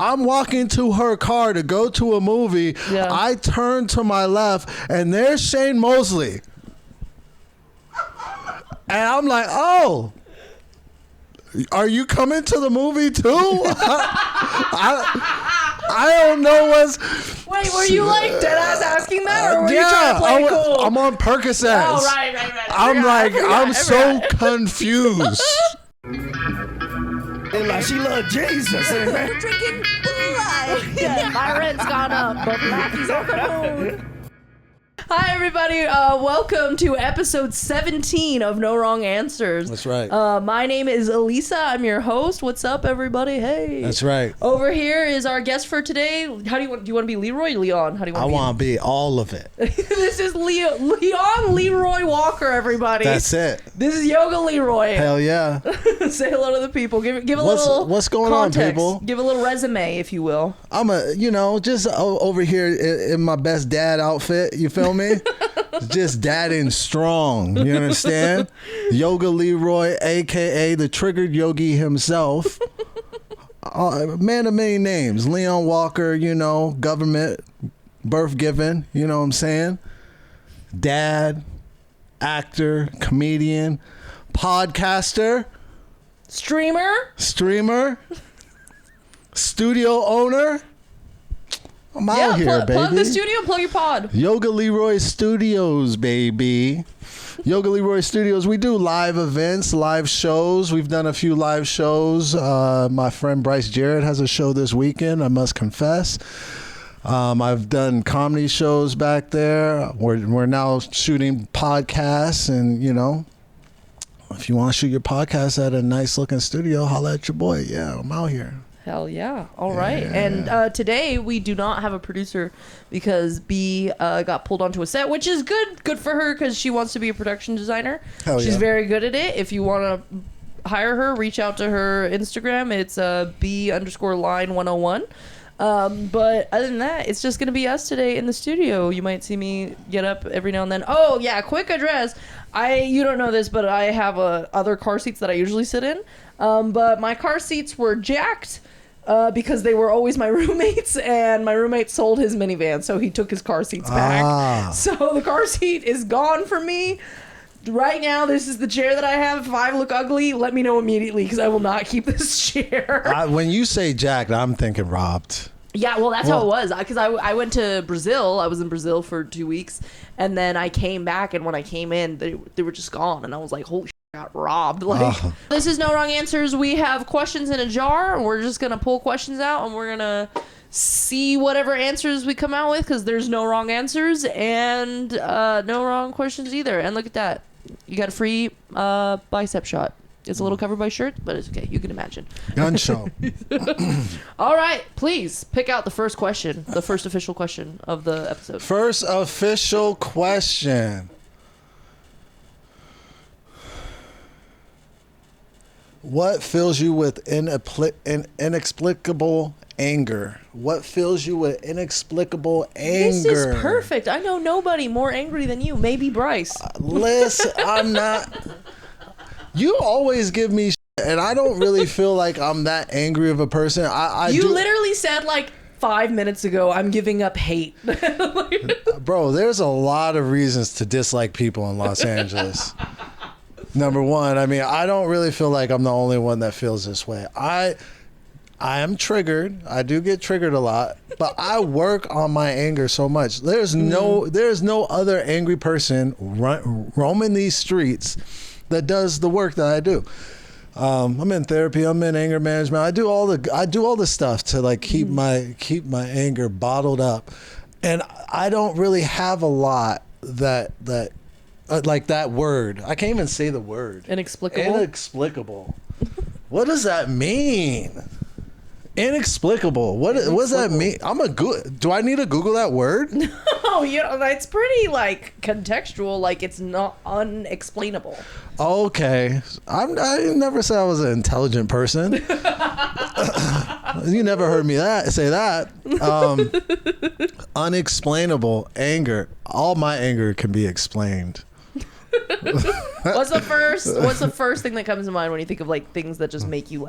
I'm walking to her car to go to a movie. Yeah. I turn to my left, and there's Shane Mosley. And I'm like, oh, are you coming to the movie too? I don't know what's... Wait, were you like deadass asking that, or were you trying to play cool? I'm on Percocets. Oh, right. I'm so confused. They like she love Jesus. Drinking blood. Yeah, my rent's gone up, but Mackey's on the moon. Hi, everybody. Welcome to episode 17 of No Wrong Answers. That's right. My name is Elisa. I'm your host. What's up, everybody? Hey. That's right. Over here is our guest for today. How do you want to be Leroy or Leon? How do you want to be? I want to be all of it. This is Leon Leroy Walker, everybody. That's it. This is Yoga Leroy. Hell yeah. Say hello to the people. Give a little What's going context. on, people? Give a little resume, if you will. I'm just over here in my best dad outfit. You feel me? Just dadding strong. You understand? Yoga Leroy, a.k.a. the Triggered Yogi himself. Man of many names. Leon Walker, government, birth given. You know what I'm saying? Dad, actor, comedian, podcaster. Streamer, studio owner. I'm out here, baby. Plug the studio, plug your pod. Yoga Leroy Studios, baby. Yoga Leroy Studios. We do live events, live shows. We've done a few live shows. My friend Bryce Jarrett has a show this weekend, I must confess. I've done comedy shows back there. We're now shooting podcasts, and if you want to shoot your podcast at a nice looking studio, holla at your boy. Yeah, I'm out here. Hell yeah. All right. And today we do not have a producer because B got pulled onto a set, which is good for her because she wants to be a production designer. Hell She's yeah. very good at it. If you want to hire her, reach out to her Instagram. It's B_line101. But other than that, it's just going to be us today in the studio. You might see me get up every now and then. Oh, yeah, quick address. You don't know this, but I have other car seats that I usually sit in. But my car seats were jacked because they were always my roommates, and my roommate sold his minivan, so he took his car seats back. So the car seat is gone for me. Right now, this is the chair that I have. If I look ugly, let me know immediately because I will not keep this chair. When you say jacked, I'm thinking robbed. Yeah, well, that's how it was. Because I went to Brazil. I was in Brazil for 2 weeks, and then I came back, and when I came in, they were just gone, and I was like, holy shit, I got robbed. This is No Wrong Answers. We have questions in a jar, and we're just going to pull questions out, and we're going to see whatever answers we come out with, because there's no wrong answers, and no wrong questions either. And look at that. You got a free bicep shot. It's a little covered by shirt, but it's okay. You can imagine. Gun show. All right. Please pick out the first question, the first official question of the episode. First official question. What fills you with inexplicable anger? What fills you with inexplicable anger? This is perfect. I know nobody more angry than you. Maybe Bryce. Listen, I'm not... You always give me shit, and I don't really feel like I'm that angry of a person. You literally said 5 minutes ago, I'm giving up hate. Bro, there's a lot of reasons to dislike people in Los Angeles. Number one, I don't really feel like I'm the only one that feels this way. I am triggered. I do get triggered a lot, but I work on my anger so much. There's no other angry person roaming these streets that does the work that I do. I'm in therapy. I'm in anger management. I do all the stuff to keep my anger bottled up, and I don't really have a lot that that word. I can't even say the word. Inexplicable. What does that mean? Inexplicable. What does that mean? Do I need to Google that word? No, it's pretty contextual. It's not unexplainable. Okay, I never said I was an intelligent person. You never heard me say that. Unexplainable anger. All my anger can be explained. What's the first thing that comes to mind when you think of things that just make you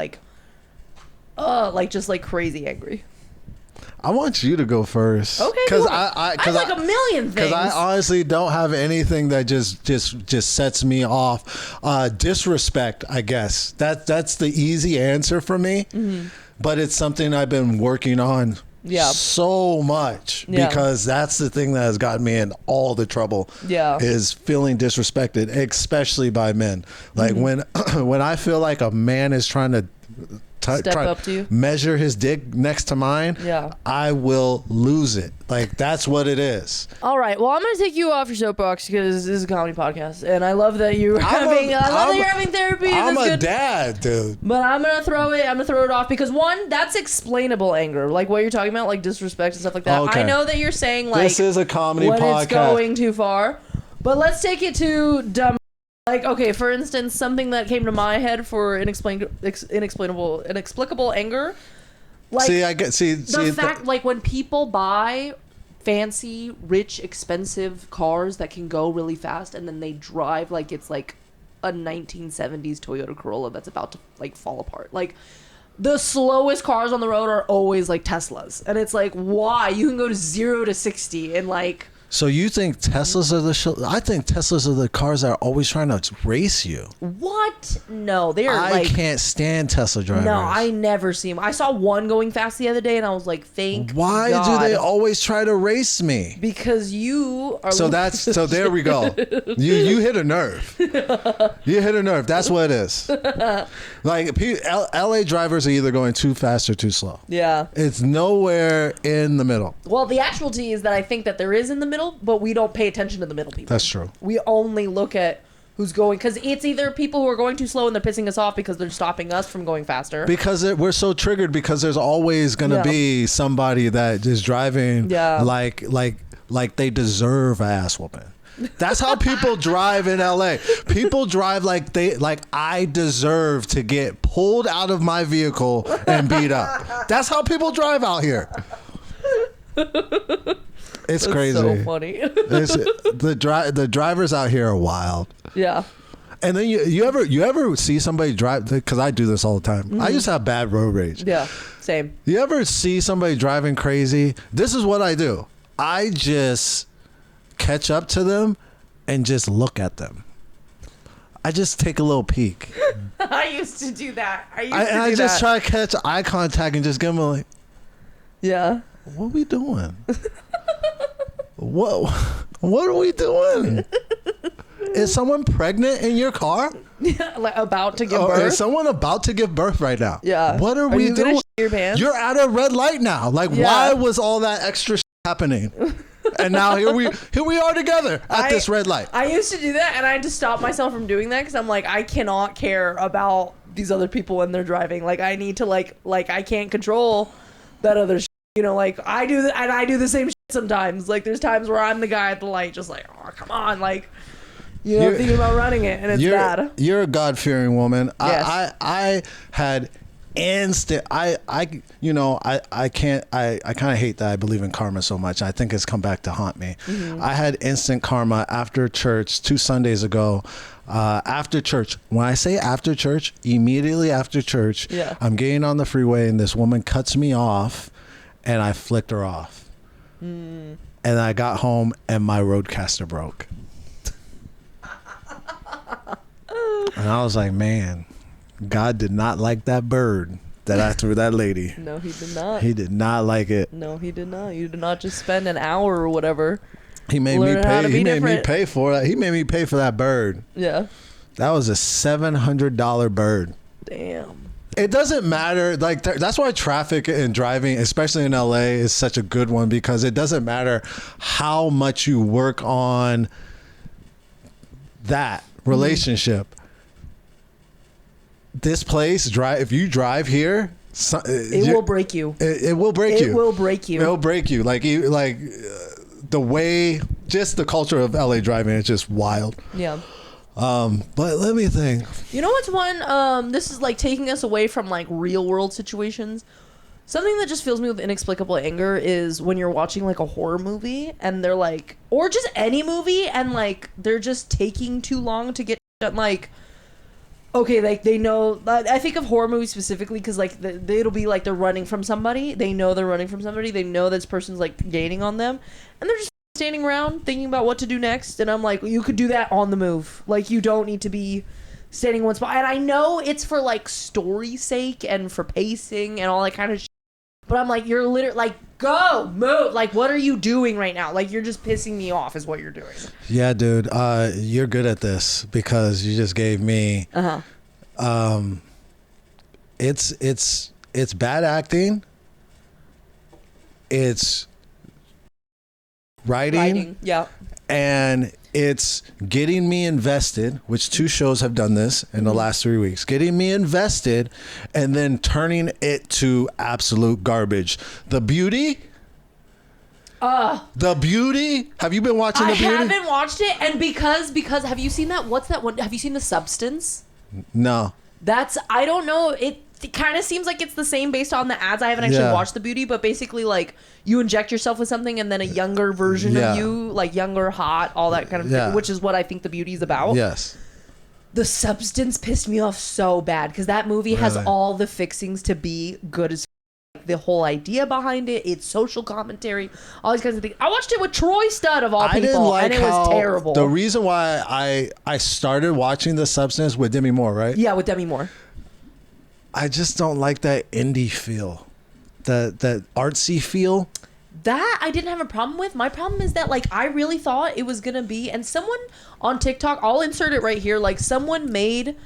Like just like crazy angry. I want you to go first. Okay, because cool. I have like a million things. Because I honestly don't have anything that just sets me off. Disrespect, I guess. That's the easy answer for me. Mm-hmm. But it's something I've been working on so much because that's the thing that has gotten me in all the trouble. Is feeling disrespected, especially by men. Like when I feel like a man is trying to step up to you, measure his dick next to mine, I will lose it. Like that's what it is. All right, well, I'm gonna take you off your soapbox because this is a comedy podcast, and I love that you're having therapy. I'm That's a good. dad, dude. But I'm gonna throw it off because one, that's explainable anger, like what you're talking about, like disrespect and stuff like that. Okay. I know that you're saying like this is a comedy when podcast. it's going too far, but let's take it to dumb. Like, okay, for instance, something that came to my head for inexplicable anger. Like, The fact, like, when people buy fancy, rich, expensive cars that can go really fast, and then they drive like it's like a 1970s Toyota Corolla that's about to like fall apart. Like, the slowest cars on the road are always like Teslas, and it's like, why? You can go to 0 to 60 in like. So you think Teslas are I think Teslas are the cars that are always trying to race you. What? No, they are I can't stand Tesla drivers. No, I never see them. I saw one going fast the other day, and I was like, "Thank Why God." do they always try to race me? Because you are. So there we go. You hit a nerve. You hit a nerve. That's what it is. Like LA drivers are either going too fast or too slow. Yeah. It's nowhere in the middle. Well, the actuality is that I think that there is in the middle, but we don't pay attention to the middle people. That's true. We only look at who's going, because it's either people who are going too slow and they're pissing us off because they're stopping us from going faster. Because we're so triggered because there's always going to be somebody that is driving like they deserve an ass whooping. That's how people drive in LA. People drive like I deserve to get pulled out of my vehicle and beat up. That's how people drive out here. It's crazy. So funny. The drivers out here are wild. Yeah. And then you ever see somebody drive, because I do this all the time. I used to have bad road rage. Yeah, same. You ever see somebody driving crazy? This is what I do. I just catch up to them and just look at them. I just take a little peek. I used to do that. I just try to catch eye contact and just give them like, yeah. What are we doing? What are we doing? Is someone pregnant in your car? Yeah, like about to give birth? Is someone about to give birth right now? Yeah. What are we you doing? gonna shit your pants? You're at a red light now. Like, why was all that extra shit happening? And now here we are together at this red light. I used to do that, and I had to stop myself from doing that because I'm like, I cannot care about these other people when they're driving. Like, I need to like I can't control that other shit. You know, like I do and I do the same shit sometimes. Like, there's times where I'm the guy at the light, just like, oh, come on, like, you know, thinking about running it, and it's bad. You're a God-fearing woman. Yes. I had instant. I kind of hate that I believe in karma so much. I think it's come back to haunt me. Mm-hmm. I had instant karma after church 2 Sundays ago. After church, when I say after church, immediately after church, I'm getting on the freeway and this woman cuts me off, and I flicked her off. And I got home and my roadcaster broke. And I was like, man, God did not like that bird that I threw that lady. No, he did not. He did not like it. No, he did not. You did not just spend an hour or whatever. He made me pay. He made me pay for it. He made me pay for that bird. Yeah. That was a $700 bird. Damn. It doesn't matter. Like, that's why traffic and driving, especially in LA, is such a good one, because it doesn't matter how much you work on that relationship. This place, if you drive here, it will break you. It will break you. It will break you. It'll break you. Like the way, just the culture of LA driving is just wild. Yeah. But let me think. You know what's one? This is like taking us away from like real world situations. Something that just fills me with inexplicable anger is when you're watching like a horror movie and they're like, or just any movie, and like they're just taking too long to get done. Like, okay, like they know. I think of horror movies specifically because like it'll be like they're running from somebody. They know they're running from somebody. They know this person's like gaining on them, and they're just standing around thinking about what to do next. And I'm like, you could do that on the move. Like you don't need to be standing in one spot. And I know it's for like story's sake and for pacing and all that kind of shit. But I'm like, you're literally like, go, move. Like, what are you doing right now? Like, you're just pissing me off is what you're doing. Yeah, dude. You're good at this because you just gave me. It's bad acting. It's writing. Yeah. And it's getting me invested, which 2 shows have done this in the last 3 weeks. Getting me invested and then turning it to absolute garbage. The Beauty. The Beauty. Have you been watching The Beauty? I haven't watched it, and because have you seen that? What's that one? Have you seen The Substance? No. I don't know. It kind of seems like it's the same based on the ads. I haven't actually watched The Beauty, but basically like you inject yourself with something and then a younger version of you, like younger, hot, all that kind of thing, which is what I think The Beauty is about. Yes. The Substance pissed me off so bad because that movie has all the fixings to be good as the whole idea behind it, it's social commentary, all these kinds of things. I watched it with Troy Stud of all people, didn't like and it was terrible. The reason why I started watching The Substance with Demi Moore, right? Yeah, with Demi Moore. I just don't like that indie feel, that artsy feel. That I didn't have a problem with. My problem is that like I really thought it was gonna be, and someone on TikTok, I'll insert it right here, like someone made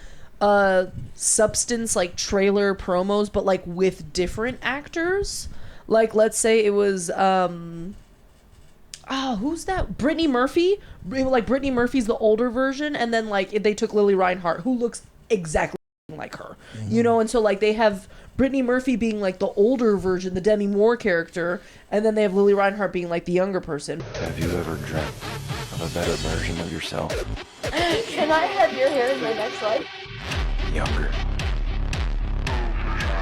Substance like trailer promos but like with different actors. Like let's say it was who's that? Brittany Murphy. Like Brittany Murphy's the older version, and then like they took Lily Reinhart who looks exactly like her, you know, and so like they have Brittany Murphy being like the older version, the Demi Moore character, and then they have Lily Reinhart being like the younger person. Have you ever dreamt of a better version of yourself? Can I have your hair in my next life? Younger.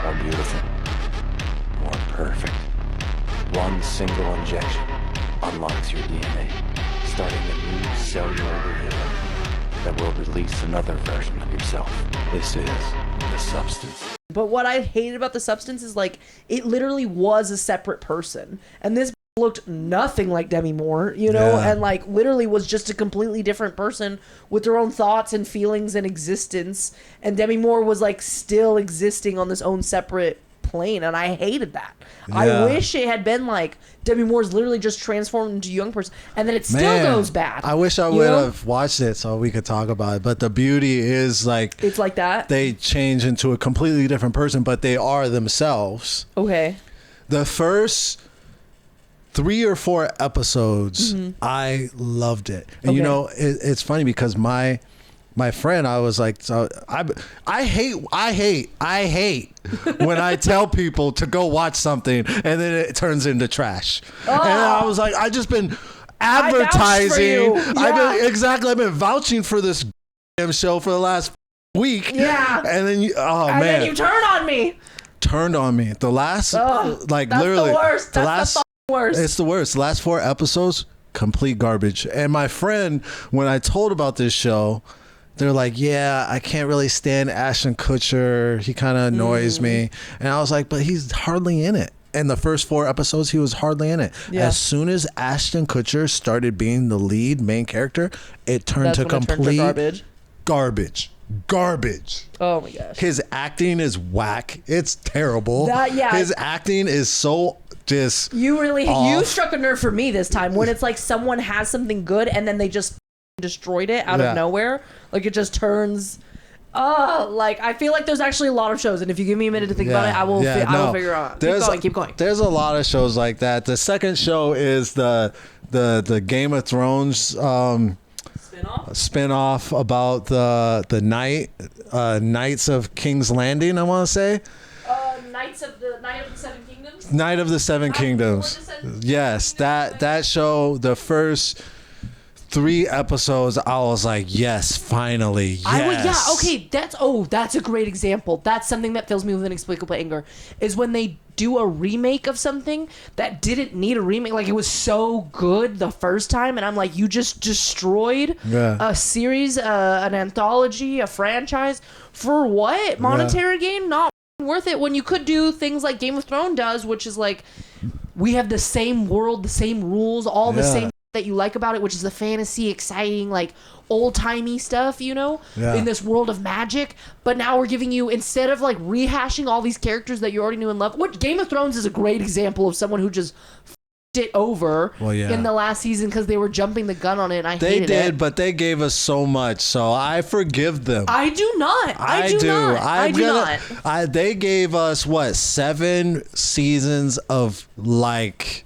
More beautiful. More perfect. One single injection unlocks your DNA, starting a new cellular reveal that will release another version of yourself. This is The Substance. But what I hated about The Substance is like it literally was a separate person, and this looked nothing like Demi Moore, you know, and like literally was just a completely different person with their own thoughts and feelings and existence, and Demi Moore was like still existing on this own separate plane, and I hated that. I wish it had been like Demi Moore's literally just transformed into a young person, and then it still goes bad. I wish I would have watched it so we could talk about it, but The Beauty is like, it's like that. They change into a completely different person, but they are themselves. Okay. The first 3 or 4 episodes, I loved it. And you know, it's funny because my friend, I was like, so I hate when I tell people to go watch something and then it turns into trash. And I was like, I just been advertising. I've been vouching for this damn show for the last week. Yeah. And then then you turned on me. The last, like that's literally, the worst. That's the worst. It's the worst. The last 4 episodes, complete garbage. And my friend, when I told about this show, they're like, yeah, I can't really stand Ashton Kutcher. He kind of annoys me. And I was like, but he's hardly in it. In the first 4 episodes, he was hardly in it. Yeah. As soon as Ashton Kutcher started being the lead main character, it turned to complete garbage. Oh my gosh. His acting is whack. It's terrible. His acting is so just you struck a nerve for me this time when it's like someone has something good and then they just destroyed it out of nowhere. Like it just turns like I feel like there's actually a lot of shows, and if you give me a minute to think about it, I will figure out. Keep going. There's a lot of shows like that. The second show is the Game of Thrones spin-off about the Knights of King's Landing, I want to say. Night of the Seven Kingdoms. Night of the Seven Kingdoms. Yes, that show, the first 3 episodes, I was like, yes, finally, yes. That's a great example. That's something that fills me with inexplicable anger, is when they do a remake of something that didn't need a remake. Like, it was so good the first time, and I'm like, you just destroyed a series, an anthology, a franchise for what? Monetary gain? Not worth it, when you could do things like Game of Thrones does, which is like, we have the same world, the same rules, all the same that you like about it, which is the fantasy, exciting, like old-timey stuff, you know, in this world of magic. But now we're giving you, instead of like rehashing all these characters that you already knew and loved, what Game of Thrones is a great example of someone who just it over in the last season because they were jumping the gun on it, and I hated it. They did, but they gave us so much, so I forgive them. I do not. I do not. They gave us, what, 7 seasons of, like,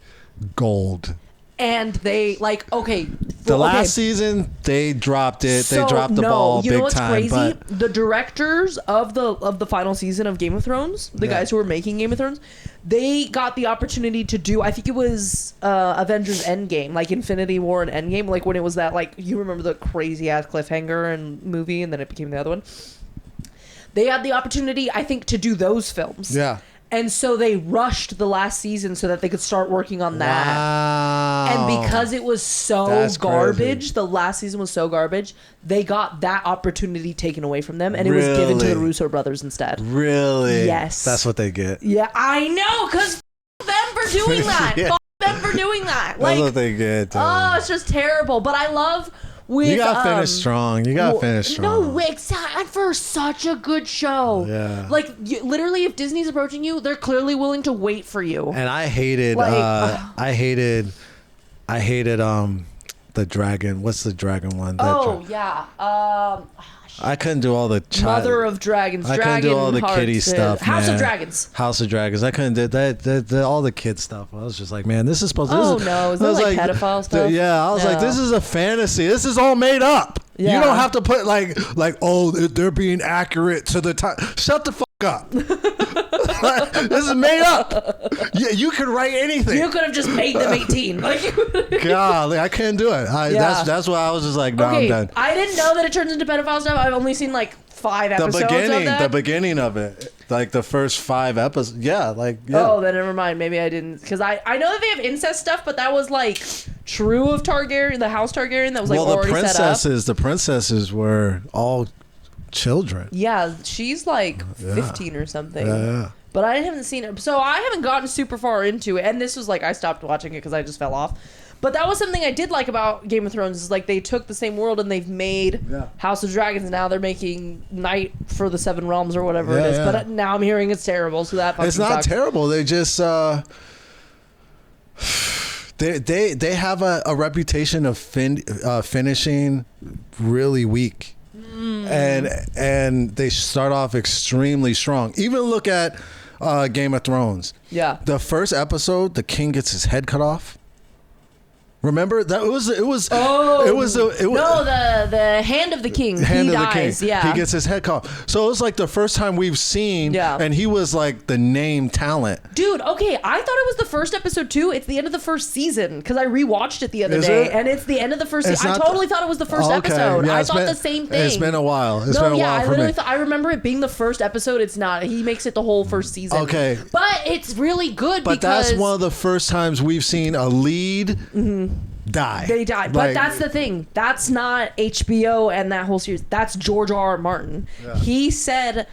gold. And they, like, the last season, they dropped it. They dropped the ball big time. You know what's crazy? But the directors of the final season of Game of Thrones, the guys who were making Game of Thrones, they got the opportunity to do, I think it was Avengers Endgame, like Infinity War and Endgame, like when it was that, like, you remember the crazy ass cliffhanger and movie, and then it became the other one. They had the opportunity, I think, to do those films. Yeah. And so they rushed the last season so that they could start working on that. Wow. And because it was so garbage, the last season was so garbage, they got that opportunity taken away from them, and it was given to the Russo brothers instead. Really? Yes. That's what they get. Yeah, I know, because them for doing that. Them for doing that. Like, that's what they get. Oh, it's just terrible. But I love... you gotta finish strong. You gotta finish strong. No, exactly. For such a good show. Yeah. Like, literally, if Disney's approaching you, they're clearly willing to wait for you. And I hated, I hated the dragon. What's the dragon one? I couldn't do all the Mother of Dragons. I couldn't do all the kiddie stuff. House of Dragons. House of Dragons. I couldn't do that. All the kid stuff. I was just like, man, this is supposed to. Oh no, is that like pedophile stuff? Yeah, I was like, this is a fantasy. This is all made up. Yeah. You don't have to put like, oh, they're being accurate to the time. Shut the fuck up. This is made up. You could write anything. You could have just made them 18. Golly, I couldn't do it. That's why I was just like, no, I'm done. I didn't know that it turns into pedophile stuff. I've only seen like 5 episodes of that. The beginning of it. Like the first 5 episodes. Yeah, Oh, then never mind. Maybe I didn't. Because I know that they have incest stuff, but that was like true of Targaryen, the House Targaryen that was like already set up. The princesses were all children. Yeah, she's like 15 or something. Yeah. But I haven't seen it. So I haven't gotten super far into it. And this was like, I stopped watching it because I just fell off. But that was something I did like about Game of Thrones, is like they took the same world and they've made House of Dragons, and now they're making Night for the Seven Realms or whatever it is. Yeah. But now I'm hearing it's terrible, so that fucking It's not sucks. terrible. They just they have a reputation of finishing really weak. And they start off extremely strong. Even look at Game of Thrones. Yeah. The first episode, the king gets his head cut off. Remember that it was the hand of the king. Hand he of dies. The king. Yeah, he gets his head cut off. So it was like the first time we've seen. Yeah. And he was like the name talent. Dude, okay, I thought it was the first episode too. It's the end of the first season because I rewatched it the other day, and it's the end of the first season. I totally thought it was the first episode. Yeah, I thought the same thing. It's been a while. I literally thought, I remember it being the first episode. It's not. He makes it the whole first season. Okay, but it's really good. But because that's one of the first times we've seen a lead. Die. They die. But that's the thing. That's not HBO and that whole series. That's George R.R. Martin. Yeah. He said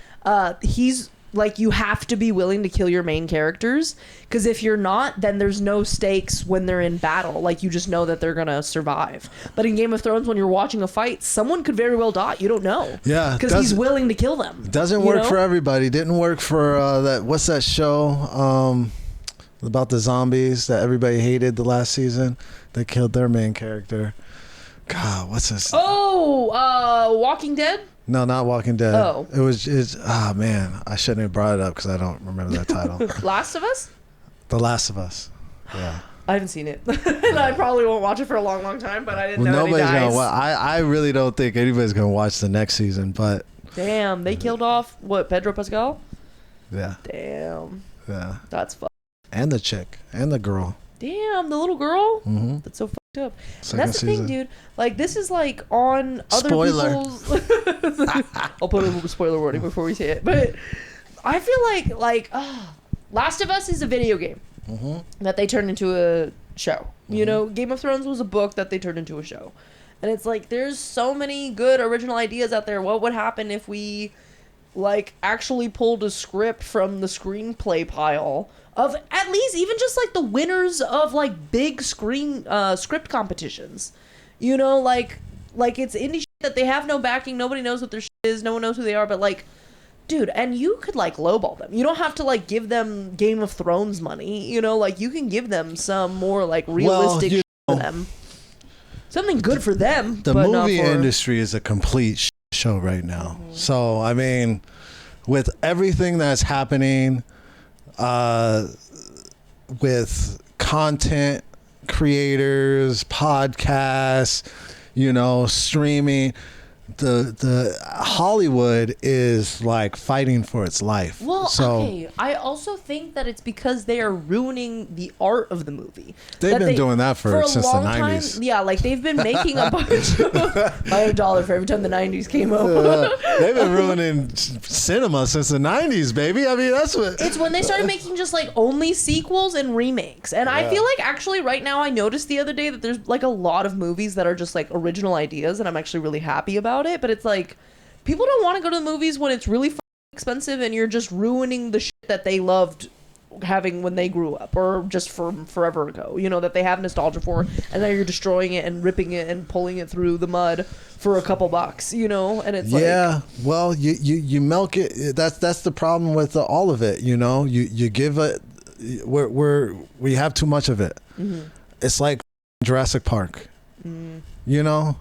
he's like, you have to be willing to kill your main characters, because if you're not, then there's no stakes when they're in battle. Like, you just know that they're going to survive. But in Game of Thrones, when you're watching a fight, someone could very well die. You don't know. Yeah. Because he's willing to kill them. Doesn't work for everybody. Didn't work for what's that show about the zombies that everybody hated the last season? They killed their main character. God, what's this? Oh, Walking Dead? No, not Walking Dead. Oh. Man, I shouldn't have brought it up because I don't remember that title. Last of Us? The Last of Us. Yeah. I haven't seen it. And I probably won't watch it for a long, long time, but I didn't know nobody's that he dies. Gonna I really don't think anybody's going to watch the next season, but... Damn, they killed off, Pedro Pascal? Yeah. Damn. Yeah. That's fucked. And the chick. And the girl. Damn, the little girl? Mm-hmm. That's so fucked up. And that's the thing, dude. Like, this is like on other people's... I'll put a little spoiler warning before we say it. But I feel like Last of Us is a video game that they turned into a show. You know, Game of Thrones was a book that they turned into a show. And it's like, there's so many good original ideas out there. What would happen if we, like, actually pulled a script from the screenplay pile of at least even just, like, the winners of, like, big script competitions? You know, like it's indie shit that they have no backing. Nobody knows what their shit is. No one knows who they are. But, like, dude, and you could, like, lowball them. You don't have to, like, give them Game of Thrones money. You know, like, you can give them some more, like, realistic shit for them. Something good for them. The but movie not for... industry is a complete show right now. So, I mean, with everything that's happening with content creators, podcasts, you know, streaming, the Hollywood is like fighting for its life. Well, so, okay. I also think that it's because they are ruining the art of the movie. They've been doing that since the 90s. Time, yeah, like they've been making a bunch of $1 for every time the 90s came up. They've been ruining cinema since the 90s, baby. I mean, that's what... It's when they started making just like only sequels and remakes. And I feel like actually right now I noticed the other day that there's like a lot of movies that are just like original ideas, and I'm actually really happy about it. But it's like, people don't want to go to the movies when it's really expensive and you're just ruining the shit that they loved having when they grew up, or just from forever ago, you know, that they have nostalgia for, and now you're destroying it and ripping it and pulling it through the mud for a couple bucks, you know. And it's well, you milk it. That's the problem with all of it, you know. You give it, we have too much of it. It's like Jurassic Park, you know.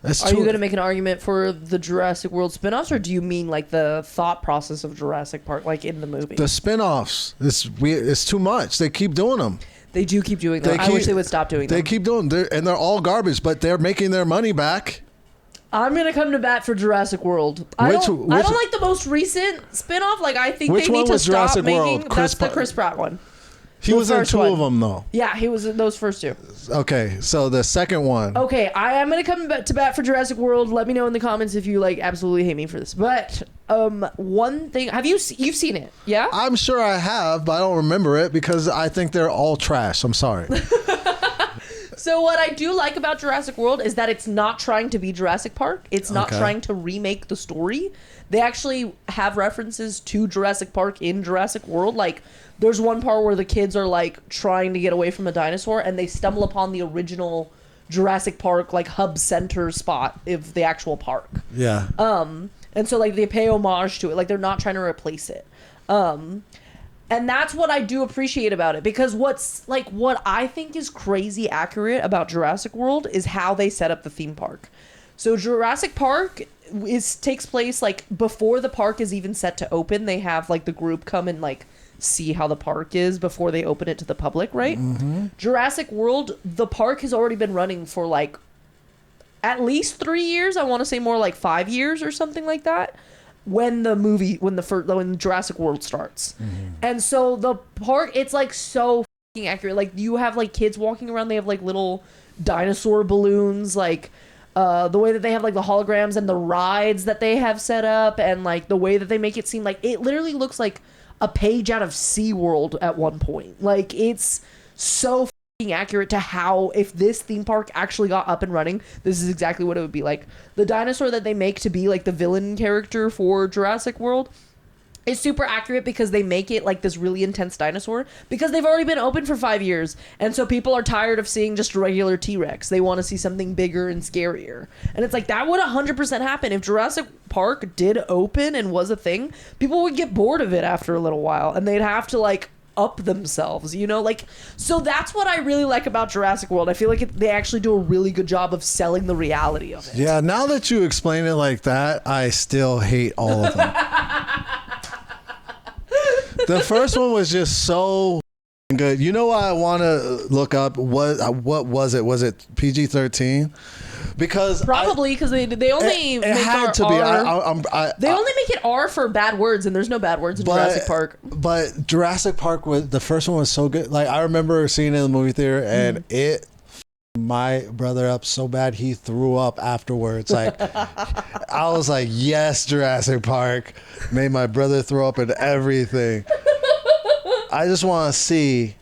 Are you going to make an argument for the Jurassic World spin-offs, or do you mean like the thought process of Jurassic Park, like in the movie? The spin-offs, it's too much. They keep doing them. They do keep doing them. I wish they would stop doing them. They keep doing them, and they're all garbage, but they're making their money back. I'm going to come to bat for Jurassic World. I don't like the most recent spin-off. Like, I think they need to stop making... That's the Chris Pratt one. He was in two of them, though. Yeah, he was in those first two. Okay, so the second one. Okay, I am going to come to bat for Jurassic World. Let me know in the comments if you, like, absolutely hate me for this. But one thing... You've seen it, yeah? I'm sure I have, but I don't remember it because I think they're all trash. I'm sorry. So what I do like about Jurassic World is that it's not trying to be Jurassic Park. It's not trying to remake the story. They actually have references to Jurassic Park in Jurassic World. Like, there's one part where the kids are, like, trying to get away from a dinosaur, and they stumble upon the original Jurassic Park, like, hub center spot of the actual park. Yeah. And so, like, they pay homage to it. Like, they're not trying to replace it. And that's what I do appreciate about it, because what I think is crazy accurate about Jurassic World is how they set up the theme park. So Jurassic Park takes place like before the park is even set to open. They have like the group come and like see how the park is before they open it to the public, right? Jurassic World, the park has already been running for like at least 3 years. I want to say more like 5 years or something like that. When Jurassic World starts. And so the park, it's like so fucking accurate. Like, you have like kids walking around, they have like little dinosaur balloons, like the way that they have like the holograms and the rides that they have set up, and like the way that they make it seem like it literally looks like a page out of SeaWorld at one point. Like, it's so accurate to how, if this theme park actually got up and running, this is exactly what it would be like. The dinosaur that they make to be like the villain character for Jurassic World is super accurate, because they make it like this really intense dinosaur, because they've already been open for 5 years, and so people are tired of seeing just a regular T-Rex. They want to see something bigger and scarier. And it's like, that would 100% happen if Jurassic Park did open and was a thing. People would get bored of it after a little while, and they'd have to like up themselves, you know, like, so that's what I really like about Jurassic World. I feel like they actually do a really good job of selling the reality of it. Yeah, now that you explain it like that, I still hate all of them. The first one was just so good. You know what I want to look up? What was it? Was it PG-13? Because probably because they only make had to be. They only make it R for bad words, and there's no bad words in Jurassic Park. But Jurassic Park the first one was so good. Like, I remember seeing it in the movie theater, and it my brother up so bad he threw up afterwards. Like, I was like, yes, Jurassic Park made my brother throw up and everything. I just want to see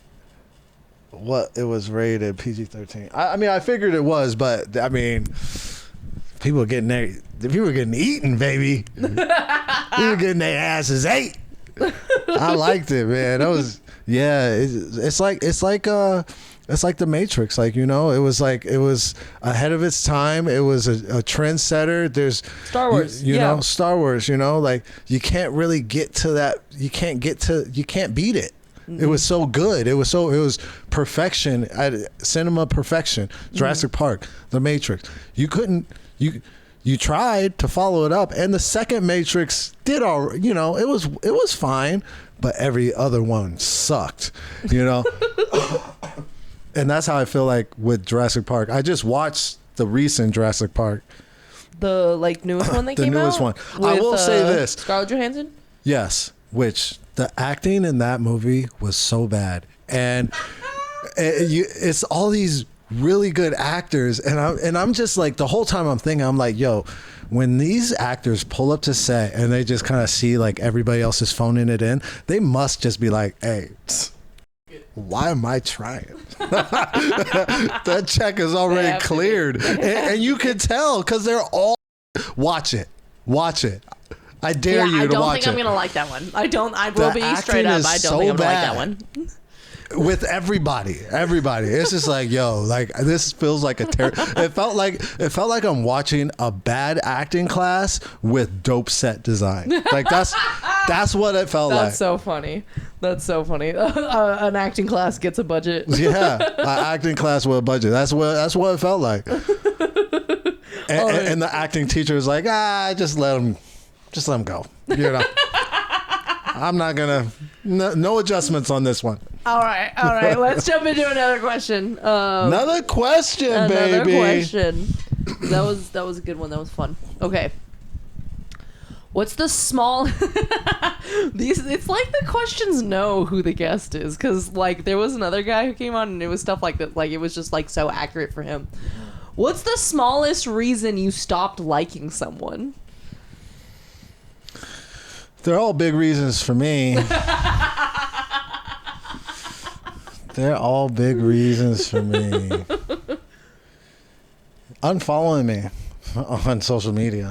what it was rated PG-13. I mean, I figured it was, but I mean, people were getting eaten, baby. People were getting their asses ate. I liked it, man. That was it's like the Matrix, like, you know, it was ahead of its time. It was a trendsetter. There's Star Wars, you know, Star Wars, you know, like you can't really get to that. You can't beat it. It was so good. It was perfection. Cinema perfection. Jurassic Park, The Matrix. You tried to follow it up, and the second Matrix did all. You know, it was fine, but every other one sucked. You know, and that's how I feel like with Jurassic Park. I just watched the recent Jurassic Park. The like newest one that came out. The newest one. With, I will say this. Scarlett Johansson. Yes, which the acting in that movie was so bad, and it's all these really good actors, and I'm just like, the whole time I'm thinking, I'm like, yo, when these actors pull up to set and they just kind of see like everybody else is phoning it in, they must just be like, hey, why am I trying? That check is already cleared, and you can tell because they're all watch it. I dare you to watch it. I don't think I'm gonna like that one. I will be straight up. I don't think I'm gonna like that one. With everybody, it's just like, yo, like this feels like it felt like I'm watching a bad acting class with dope set design. Like that's what it felt like. That's so funny. An acting class gets a budget. Yeah, an acting class with a budget. That's what it felt like. And the acting teacher was like, just let him go. You know, I'm not gonna no adjustments on this one. All right. Let's jump into another question. Another question, baby. Another question. That was a good one. That was fun. Okay. What's the small? It's like the questions know who the guest is, because like there was another guy who came on and it was stuff like that. Like it was just like so accurate for him. What's the smallest reason you stopped liking someone? They're all big reasons for me. They're all big reasons for me. Unfollowing me on social media.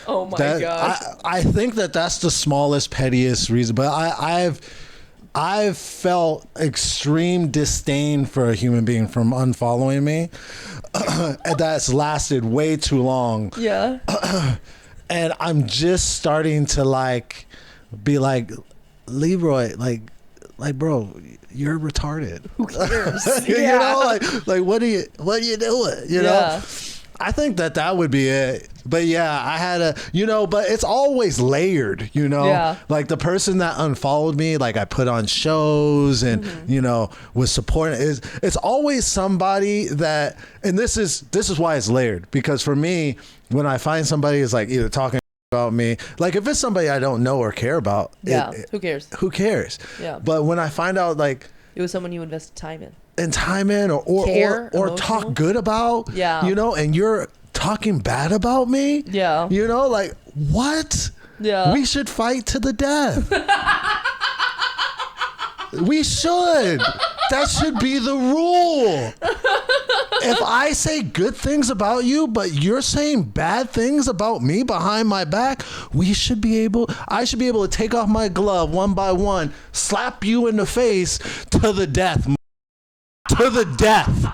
Oh my gosh. I think that's the smallest, pettiest reason. But I've felt extreme disdain for a human being from unfollowing me. That's lasted way too long. Yeah. And I'm just starting to like be like, Leroy, like bro, you're retarded. Who cares? You know, like what are you doing? You know, I think that would be it. But yeah, I had but it's always layered, you know, like the person that unfollowed me, like I put on shows and, was supporting it's always somebody that, and this is why it's layered, because for me, when I find somebody is like either talking about me, like if it's somebody I don't know or care about, who cares? Who cares? Yeah. But when I find out like it was someone you invested time in. Or talk good about, and you're talking bad about me, like what? Yeah, we should fight to the death. We should. That should be the rule. If I say good things about you, but you're saying bad things about me behind my back, I should be able to take off my glove one by one, slap you in the face to the death. To the death.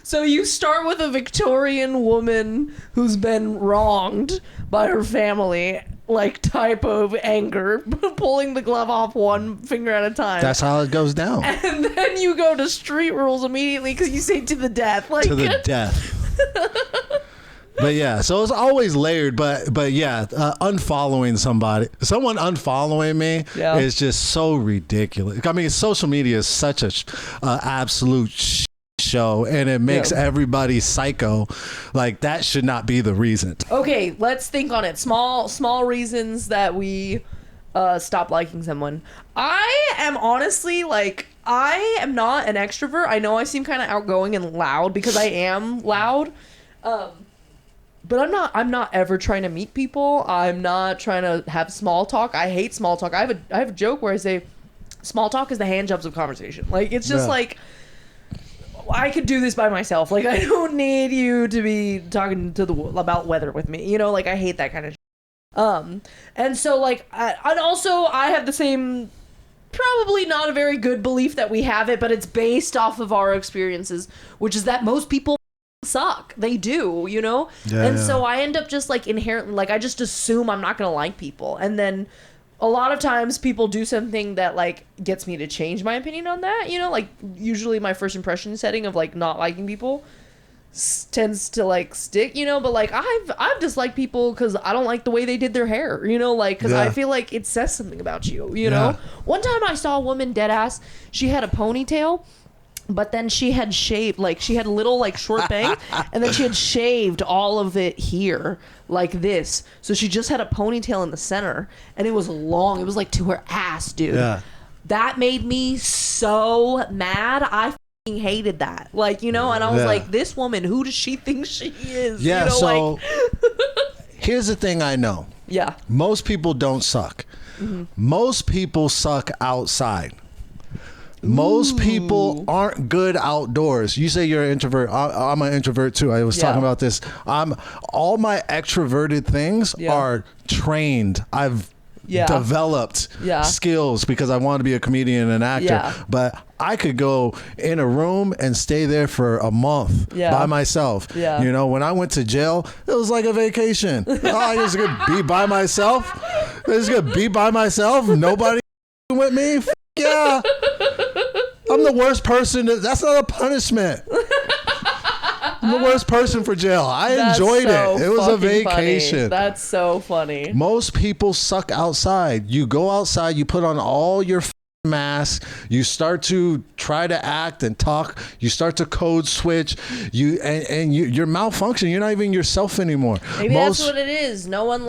So you start with a Victorian woman who's been wronged by her family, like type of anger, pulling the glove off one finger at a time. That's how it goes down. And then you go to street rules immediately because you say to the death. Like, to the death. But yeah, so it's always layered. But yeah, someone unfollowing me is just so ridiculous. I mean, social media is such a absolute show, and it makes everybody psycho. Like that should not be the reason. Okay, let's think on it. Small reasons that we stop liking someone. I am honestly like, I am not an extrovert. I know I seem kind of outgoing and loud because I am loud. But I'm not ever trying to meet people. I'm not trying to have small talk. I hate small talk. I have a joke where I say small talk is the hand jobs of conversation. Like, it's just like, I could do this by myself. Like, I don't need you to be talking about weather with me. You know, like, I hate that kind of shit. And so, like, and also I have the same, probably not a very good belief that we have it, but it's based off of our experiences, which is that most people suck. They do, you know? So I end up just, like, inherently, like, I just assume I'm not gonna like people, and then a lot of times people do something that, like, gets me to change my opinion on that, you know? Like, usually my first impression setting of, like, not liking people tends to, like, stick, you know? But, like, I've disliked people because I don't like the way they did their hair, you know? Like, because I feel like it says something about you, you know? One time I saw a woman dead ass, she had a ponytail, but then she had shaved, like, she had a little, like, short bang, and then she had shaved all of it here, like this. So she just had a ponytail in the center, and it was long. It was, like, to her ass, dude. Yeah. That made me so mad. I f***ing hated that. Like, you know, and I was like, this woman, who does she think she is? Yeah, you know, so like... here's the thing I know. Yeah. Most people don't suck. Mm-hmm. Most people suck outside. Most people aren't good outdoors. You say you're an introvert. I'm an introvert too. I was talking about this. All my extroverted things are trained. I've developed skills because I want to be a comedian and an actor. But I could go in a room and stay there for a month by myself. You know, when I went to jail, it was like a vacation. I was gonna be by myself. Nobody with me. Yeah. I'm the worst person. That's not a punishment. I'm the worst person for jail. I enjoyed it. It was a vacation. Funny. That's so funny. Most people suck outside. You go outside, you put on all your masks, you start to try to act and talk, you start to code switch, you're malfunctioning. You're not even yourself anymore. Maybe that's what it is. No one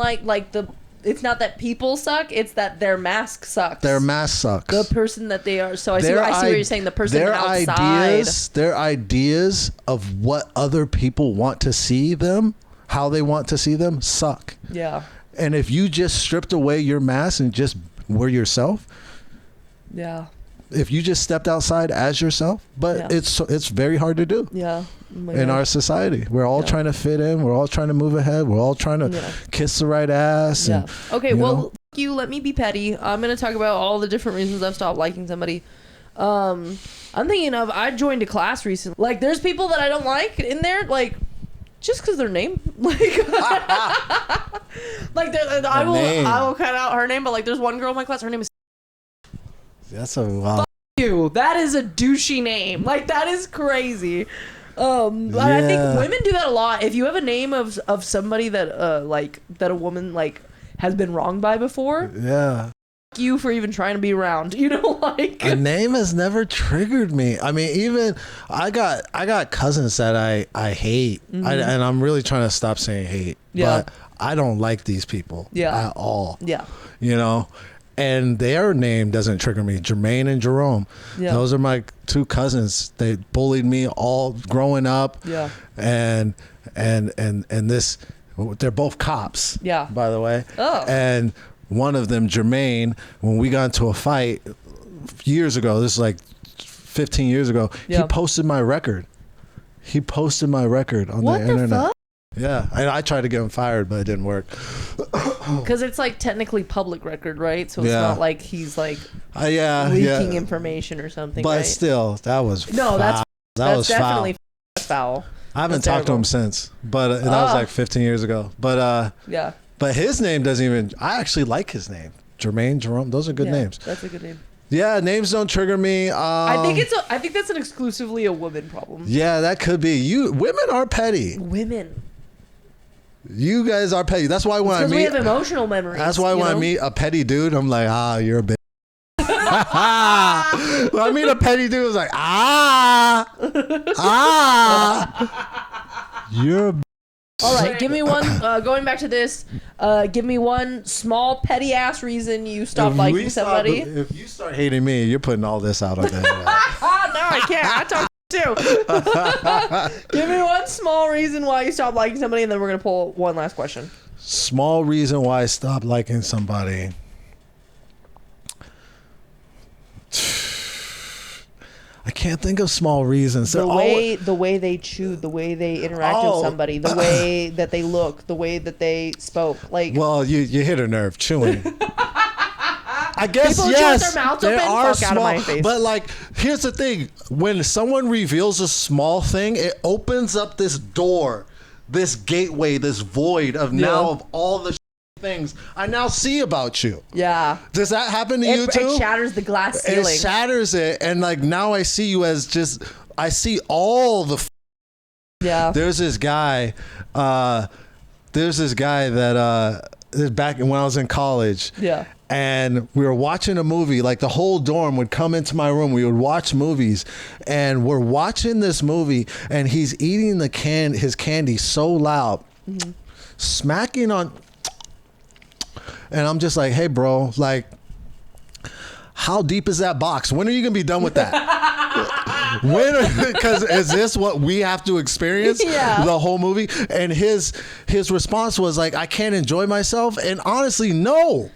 it's not that people suck, it's that their mask sucks. Their mask sucks. The person that they are. So I see what you're saying. The person outside. Their ideas of what other people want to see them, how they want to see them, suck. Yeah. And if you just stripped away your mask and just were yourself. Yeah. If you just stepped outside as yourself, but it's very hard to do. Yeah. In our society, we're all trying to fit in. We're all trying to move ahead. We're all trying to kiss the right ass. And, okay. Well, you let me be petty. I'm gonna talk about all the different reasons I've stopped liking somebody. I'm thinking of I joined a class recently. Like, there's people that I don't like in there. Like, just because their name, like, I will cut out her name. But like, there's one girl in my class. Her name is. That's a wow. Fuck you. That is a douchey name. Like, that is crazy. But I think women do that a lot. If you have a name of somebody that that a woman like has been wronged by before, fuck you for even trying to be around. You know, like, a name has never triggered me. I mean, even I got cousins that I hate, and I'm really trying to stop saying hate. But I don't like these people at all. Yeah, you know. And their name doesn't trigger me. Jermaine and Jerome. Yeah. Those are my two cousins. They bullied me all growing up. Yeah. And this, they're both cops. Yeah. By the way. Oh. And one of them, Jermaine, when we got into a fight years ago, this is like 15 years ago, he posted my record. He posted my record on the internet. Fuck? Yeah, I tried to get him fired, but it didn't work. Because it's like technically public record, right? So it's not like he's like leaking information or something. But right? still, that was foul. That's definitely foul. I haven't talked to him since, but that was like 15 years ago. But but his name doesn't even. I actually like his name, Jermaine, Jerome. Those are good names. That's a good name. Yeah, names don't trigger me. I think that's an exclusively a woman problem. Yeah, that could be. Women are petty. Women. You guys are petty. That's why when I meet, we have emotional memories. That's why when I meet a petty dude, I'm like, you're a bitch. When I meet a petty dude, it's like, you're a bitch. All right, give me one. Going back to this, give me one small petty ass reason you stopped liking somebody. If you start hating me, you're putting all this out on there. No, I can't. I talk too. Give me one small reason why you stopped liking somebody, and then we're gonna pull one last question. Small reason why I stopped liking somebody. I can't think of small reasons. The way they chewed, the way they interacted with somebody, the way that they looked, the way that they spoke. Like, well, you hit a nerve chewing. I guess people yes, chew with their mouths they open, are fuck out small. of my face. But like, here's the thing: when someone reveals a small thing, it opens up this door, this gateway, this void of now of all the things I now see about you. Yeah. Does that happen to you too? It shatters the glass ceiling. It shatters it, and like now I see you as just I see all the. Yeah. There's this guy. That back when I was in college. Yeah. And we were watching a movie, like the whole dorm would come into my room. We would watch movies, and we're watching this movie, and he's eating his candy so loud, smacking on. And I'm just like, hey, bro, like, how deep is that box? When are you gonna be done with that? Because is this what we have to experience the whole movie? And his response was like, I can't enjoy myself. And honestly, no.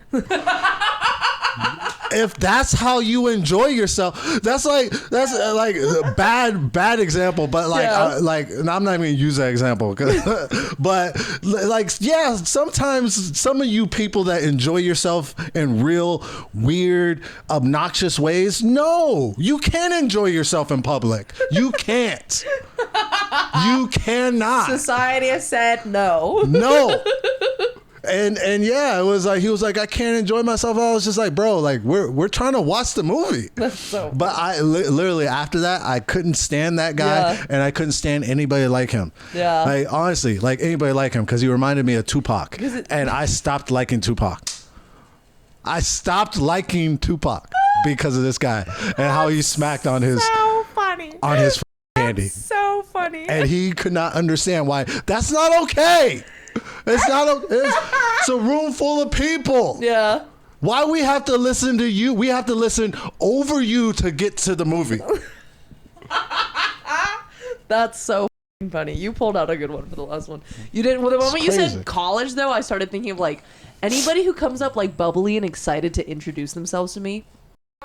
If that's how you enjoy yourself, that's like a bad example. But like, and I'm not even gonna use that example. But like, yeah, sometimes some of you people that enjoy yourself in real weird, obnoxious ways, no, you can't enjoy yourself in public. You can't. You cannot. Society has said no. No. And yeah, it was like he was like, I can't enjoy myself. I was just like, bro, like we're trying to watch the movie. That's so. But I literally after that, I couldn't stand that guy, and I couldn't stand anybody like him. Yeah. Like honestly, like anybody like him, because he reminded me of Tupac, and I stopped liking Tupac. I stopped liking Tupac because of this guy and how he smacked on his on his candy. So funny. And he could not understand why. That's not okay. It's not. It's a room full of people. Yeah. Why we have to listen to you? We have to listen over you to get to the movie. That's so funny. You pulled out a good one for the last one. You didn't. Well, the moment you said college, though, I started thinking of like anybody who comes up like bubbly and excited to introduce themselves to me.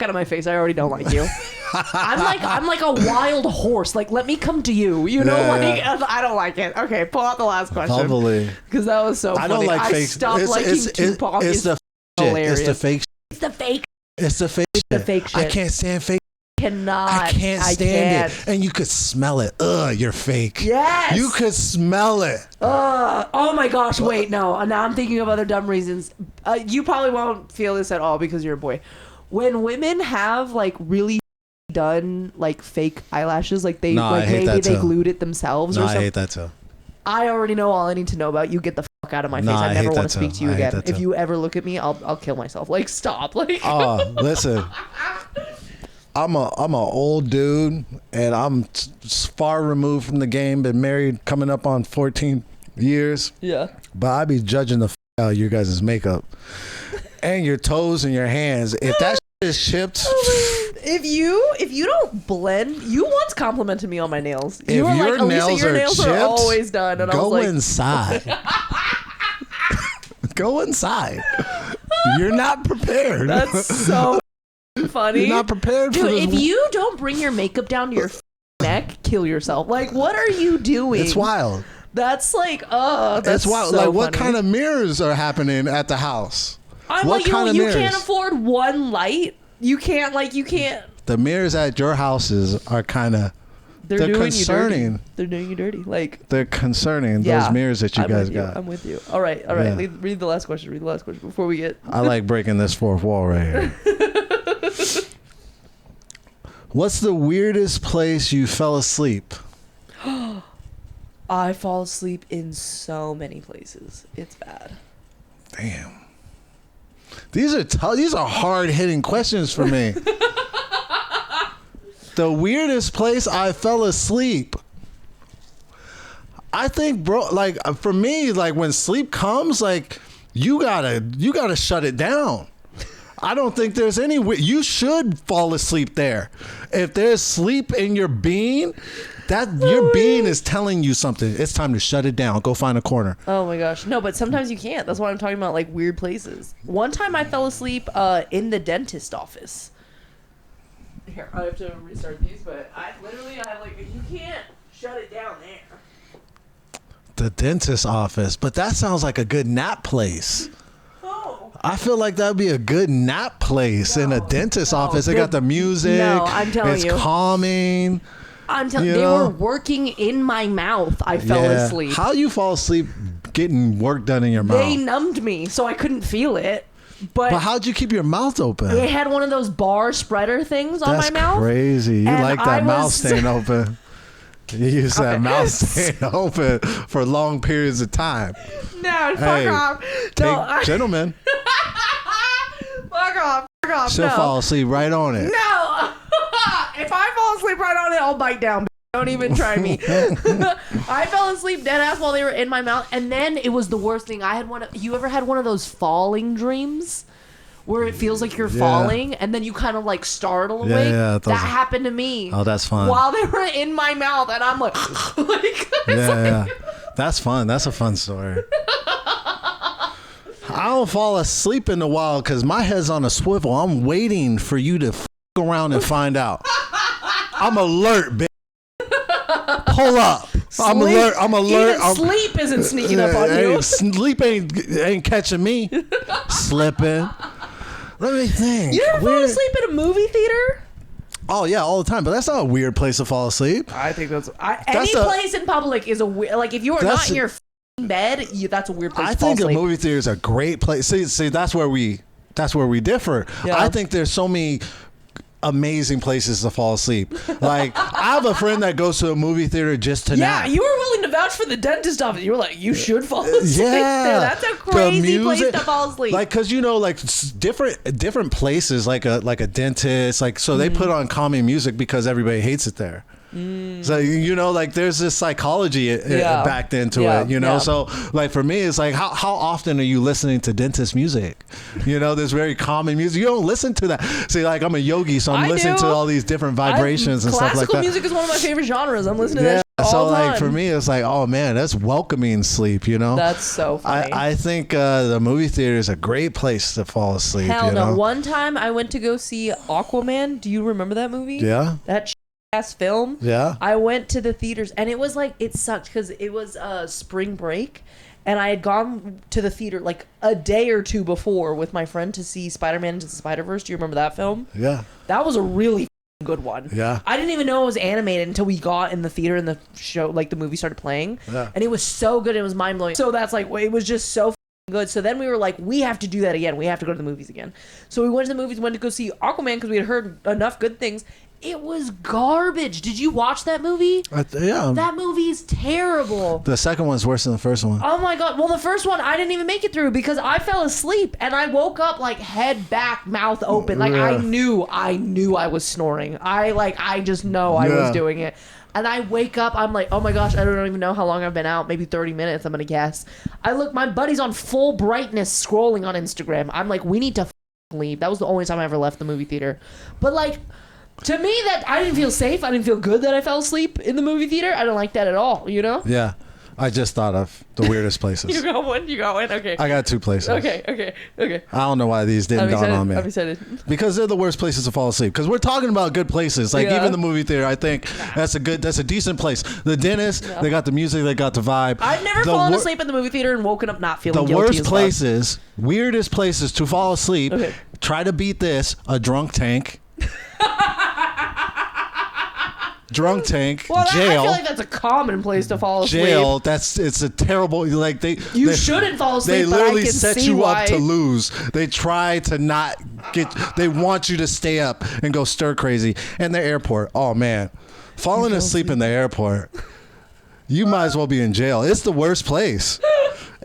Out of my face, I already don't like you. I'm like a wild horse. Like, let me come to you. You know, I don't like it. Okay, pull out the last question. Probably. Because that was so funny. I don't like fake. I stopped liking Tupac. It's the hilarious. It's the fake. It's the fake. It's the fake. The fake shit. I can't stand fake. I can't stand it. And you could smell it. Ugh, you're fake. Yes. You could smell it. Oh my gosh, wait, no. Now I'm thinking of other dumb reasons. You probably won't feel this at all because you're a boy. When women have like really done like fake eyelashes, like they maybe they glued it themselves or something. I hate that too. I already know all I need to know about you. Get the fuck out of my face. I never want to speak to you again. If you ever look at me, I'll kill myself. Like, stop. Like, oh, listen. I'm a old dude, and I'm far removed from the game. Been married coming up on 14 years. Yeah. But I be judging the out of you guys' makeup and your toes and your hands. If that shit is chipped. If you don't blend, you once complimented me on my nails. You were like, Elisa, your nails are always done. And I was like, inside. Go inside. You're not prepared. That's so funny. You're not prepared for this. If you don't bring your makeup down to your neck, kill yourself. Like, what are you doing? It's wild. That's like, that's it's wild. so like, what funny. kind of mirrors are happening at the house? I'm what like, kind of you mirrors? can't afford one light. You can't. The mirrors at your houses are kind of. They're doing concerning. You dirty. They're doing you dirty. Like, they're concerning. Those mirrors that you guys got. I'm with you. All right. Yeah. Read the last question. Before we get. I like breaking this fourth wall right here. What's the weirdest place you fell asleep? I fall asleep in so many places. It's bad. Damn. These are hard-hitting questions for me. The weirdest place I fell asleep. I think, bro, like for me, like when sleep comes, like you gotta shut it down. I don't think there's any way. You should fall asleep there. If there's sleep in your being, your being is telling you something. It's time to shut it down. Go find a corner. Oh my gosh. No, but sometimes you can't. That's why I'm talking about like weird places. One time I fell asleep in the dentist office. Here, I have to restart these, but I like, you can't shut it down there. The dentist office. But that sounds like a good nap place. Oh. I feel like that would be a good nap place in a dentist office. They got the music. No, I'm telling you. It's calming. I'm telling you, they were working in my mouth. I fell asleep. How you fall asleep getting work done in your mouth? They numbed me, so I couldn't feel it. But how'd you keep your mouth open? They had one of those bar spreader things on my mouth. That's crazy. You and like that mouth staying open. You use that mouth staying open for long periods of time. No, fuck off. Gentlemen. Fuck off. She'll fall asleep right on it. No. If I fall asleep right on it, I'll bite down. Don't even try me. I fell asleep dead ass while they were in my mouth, and then it was the worst thing. You ever had one of those falling dreams where it feels like you're falling, and then you kind of like startle awake? Yeah, that happened to me. Oh, that's fun. While they were in my mouth, and I'm like, yeah. That's fun. That's a fun story. I don't fall asleep in a while because my head's on a swivel. I'm waiting for you to around and find out. I'm alert, bitch. Pull up. I'm alert. Even sleep isn't sneaking up on you. Sleep ain't catching me. Slipping. Let me think. You ever fall asleep in a movie theater? Oh yeah, all the time. But that's not a weird place to fall asleep. I think any place in public is a weird. Like if you are not in your bed, that's a weird place. I to fall think asleep. a movie theater is a great place. See, that's where we differ. Yeah. I think there's so many amazing places to fall asleep. Like I have a friend that goes to a movie theater just to nap. Yeah, you were willing to vouch for the dentist office. You were like, you should fall asleep there. That's a crazy place to fall asleep. Like, cause like different places, like a dentist, like so they put on calming music because everybody hates it there. So like there's this psychology backed into it, so like for me it's like how often are you listening to dentist music? There's very calming music. You don't listen to that. See, like I'm a yogi, so I'm listening to all these different vibrations and stuff like that. Classical music is one of my favorite genres. I'm listening to that shit all the time. Like for me it's like, oh man, that's welcoming sleep. That's so funny. I think the movie theater is a great place to fall asleep. Hell no. One time I went to go see Aquaman. Do you remember that movie? Yeah. That ass film. Yeah. I went to the theaters and it was like, it sucked because it was spring break and I had gone to the theater like a day or two before with my friend to see Spider-Man Into the Spider-Verse. Do you remember that film? Yeah. That was a really good one. Yeah. I didn't even know it was animated until we got in the theater and the show, like the movie started playing. Yeah. And it was so good. It was mind blowing. So that's like, it was just so good. So then we were like, we have to do that again. We have to go to the movies again. So we went to the movies, went to go see Aquaman because we had heard enough good things. It was garbage. Did you watch that movie? Yeah. That movie is terrible. The second one's worse than the first one. Oh my god. Well, the first one I didn't even make it through because I fell asleep and I woke up like head back, mouth open. Like I knew I was snoring. I just know I was doing it. And I wake up, I'm like, oh my gosh, I don't even know how long I've been out. Maybe 30 minutes, I'm going to guess. I look, my buddy's on full brightness scrolling on Instagram. I'm like, we need to leave. That was the only time I ever left the movie theater. But like, to me, that I didn't feel safe. I didn't feel good that I fell asleep in the movie theater. I don't like that at all, Yeah. I just thought of the weirdest places. You got one? Okay. I got two places. Okay. I don't know why these didn't dawn on me. I'm excited. Because they're the worst places to fall asleep. Because we're talking about good places. Like even the movie theater, I think that's a decent place. The dentist, they got the music, they got the vibe. I've never fallen asleep in the movie theater and woken up not feeling guilty. The worst places, weirdest places to fall asleep. Okay. Try to beat this, a drunk tank. Drunk tank, jail. I feel like that's a common place to fall asleep. Jail, it's a terrible, like they shouldn't fall asleep. They literally but I can set see you why. up to lose. They try to not they want you to stay up and go stir crazy. And the airport, oh man, falling asleep in the airport, you might as well be in jail. It's the worst place.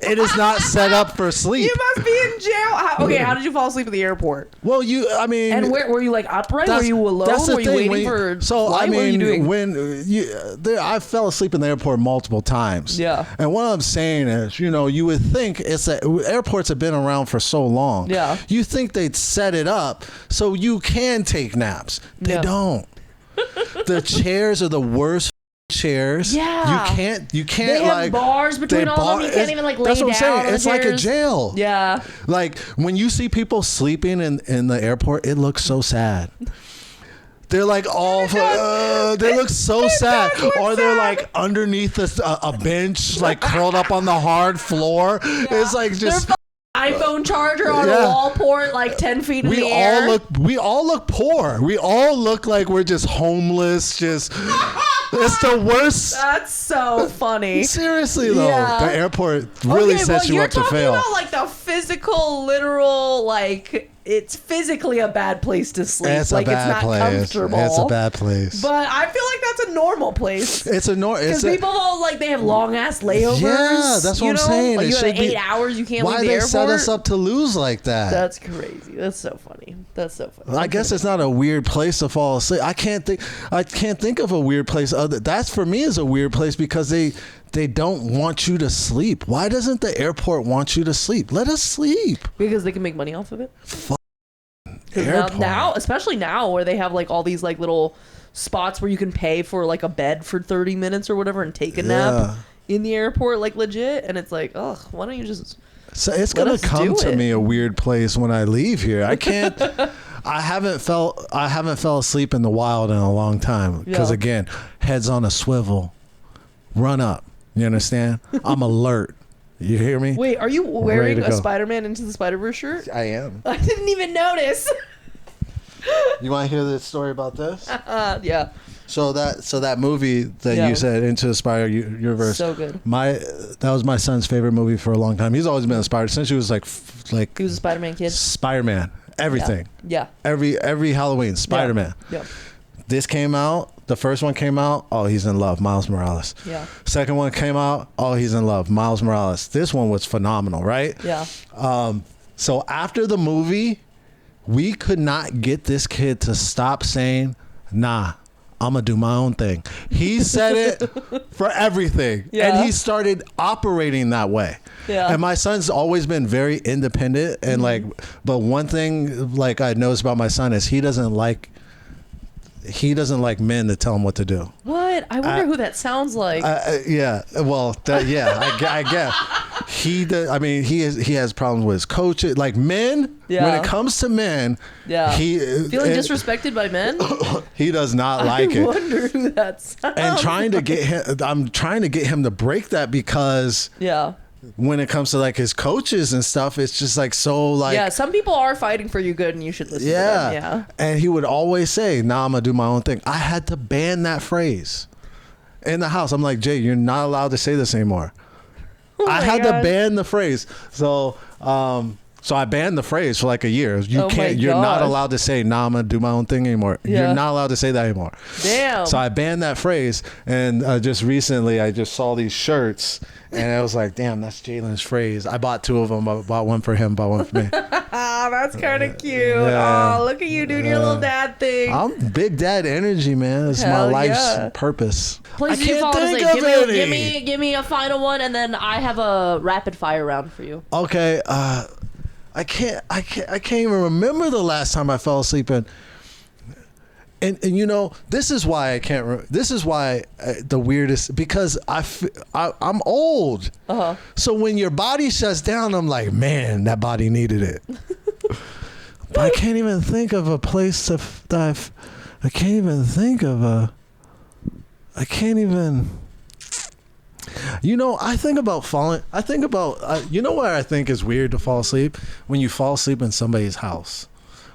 It is not set up for sleep. You must be in jail. How did you fall asleep at the airport? Well, I mean, And where were you, like, upright? Were you alone? That's the Were you thing. waiting for So flight? I What were you mean, doing? I fell asleep in the airport multiple times. Yeah. And what I'm saying is, you would think it's that airports have been around for so long. Yeah. You think they'd set it up so you can take naps. They Yeah. don't. The chairs are the worst chairs. Yeah. You can't They have like bars between all of them. You can't even like lay that's what I'm down saying. on the It's like a chairs. jail. Yeah. Like when you see people sleeping in the airport, it looks so sad. They're like all, they look so sad. Or they're like underneath a bench, like curled up on the hard floor. It's like just. iPhone charger on a wall port, like 10 feet in the air. We all look poor. We all look like we're just homeless. Just it's the worst. That's so funny. Seriously though, Yeah. the airport really sets you up to fail. You're talking about like the physical, literal, like it's physically a bad place to sleep. It's like a bad it's not place. comfortable. It's a bad place. But I feel like that's a normal place. It's a Because people all like they have long ass layovers. Yeah, that's what I'm saying. Like It you have should be- 8 hours, you can't Why leave the they airport. set us up to lose like that? That's crazy. That's so funny. That's so funny. I guess it's not a weird place to fall asleep. I can't think of a weird place other. That's for me is a weird place because they don't want you to sleep. Why doesn't the airport want you to sleep? Let us sleep. Because they can make money off of it. Airport. Now, especially now, where they have like all these like little spots where you can pay for like a bed for 30 minutes or whatever and take a nap in the airport, like legit. And it's like, ugh, why don't you just? So it's Let gonna us come do to it. me a weird place when I leave here. I can't. I haven't fell asleep in the wild in a long time because Yeah. again, heads on a swivel, run up. You understand? I'm alert. You hear me? Wait, are you Ready wearing to a go. Spider-Man Into the Spider-Verse shirt? I am. I didn't even notice. You want to hear the story about this? Yeah. So that movie that Yeah. you said Into the Spider-Verse, So good. that was my son's favorite movie for a long time. He's always been inspired since he was like He was a Spider-Man kid. Spider-Man, everything, Yeah. every Halloween, Spider-Man. Yeah. This came out. The first one came out. Oh, he's in love. Miles Morales. Yeah. Second one came out. Oh, he's in love. Miles Morales. This one was phenomenal, right? Yeah. So after the movie, we could not get this kid to stop saying, "Nah, I'm gonna do my own thing." He said it for everything, Yeah. and he started operating that way. Yeah. And my son's always been very independent, and like, but one thing like I noticed about my son is he doesn't like men to tell him what to do. What? I wonder who that sounds like. Yeah. Well, I guess he does. I mean, he has problems with his coach. Like men, Yeah. when it comes to men, Yeah. Feeling and disrespected by men? he does not like I it. wonder who that sounds. And I'm trying to get him to break that because Yeah. when it comes to like his coaches and stuff, it's just like so like. Yeah, some people are fighting for you good and you should listen to them. Yeah. And he would always say, "Nah, I'm gonna do my own thing." I had to ban that phrase in the house. I'm like, "Jay, you're not allowed to say this anymore." Oh I my had gosh. to ban the phrase. So I banned the phrase for like a year. Oh my You're not gosh. allowed to say, "Nah, I'm gonna do my own thing" anymore. Yeah. You're not allowed to say that anymore. Damn. So I banned that phrase, and just recently I just saw these shirts, and I was like, "Damn, that's Jalen's phrase." I bought 2 of them. I bought one for him, bought one for me. Ah, that's kind of cute. Yeah. Oh, look at you doing your little dad thing. I'm big dad energy, man. It's my Hell life's yeah. purpose. Please I do can't fall think asleep. of any. Give me a final one, and then I have a rapid fire round for you. Okay, I can't even remember the last time I fell asleep and you know, this is why I can't. This is why the weirdest, because I'm old. Uh-huh. So when your body shuts down, I'm like, man, that body needed it. But I can't even think of a place to dive. I can't even think of a. I can't even. You know, I think about falling. I think about. You know where I think is weird to fall asleep? When you fall asleep in somebody's house.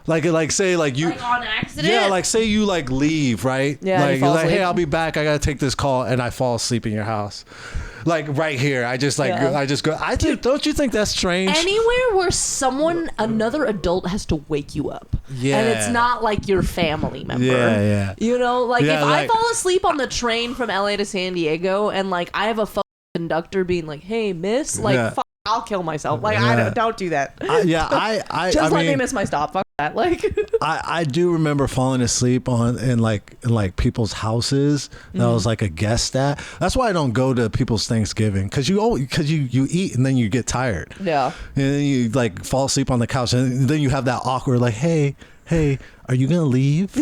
Like say like you. Like on accident? Yeah, like say you like leave, right? Yeah, and Like you fall you're like, hey, asleep. I'll be back. I gotta take this call, and I fall asleep in your house. Like right here, I just Yeah. I just go. I think. Don't you think that's strange? Anywhere where another adult has to wake you up. Yeah. And it's not like your family member. Yeah, yeah. You know, like Yeah, if like- I fall asleep on the train from LA to San Diego and like I have a fucking conductor being like, "Hey, miss," like Yeah. fuck I'll kill myself. Like I don't do that. I Just let mean, me miss my stop. Fuck that. Like I do remember falling asleep in like people's houses that I was like a guest at. That's why I don't go to people's Thanksgiving, because you eat and then you get tired. Yeah. And then you like fall asleep on the couch, and then you have that awkward like, hey, are you gonna leave?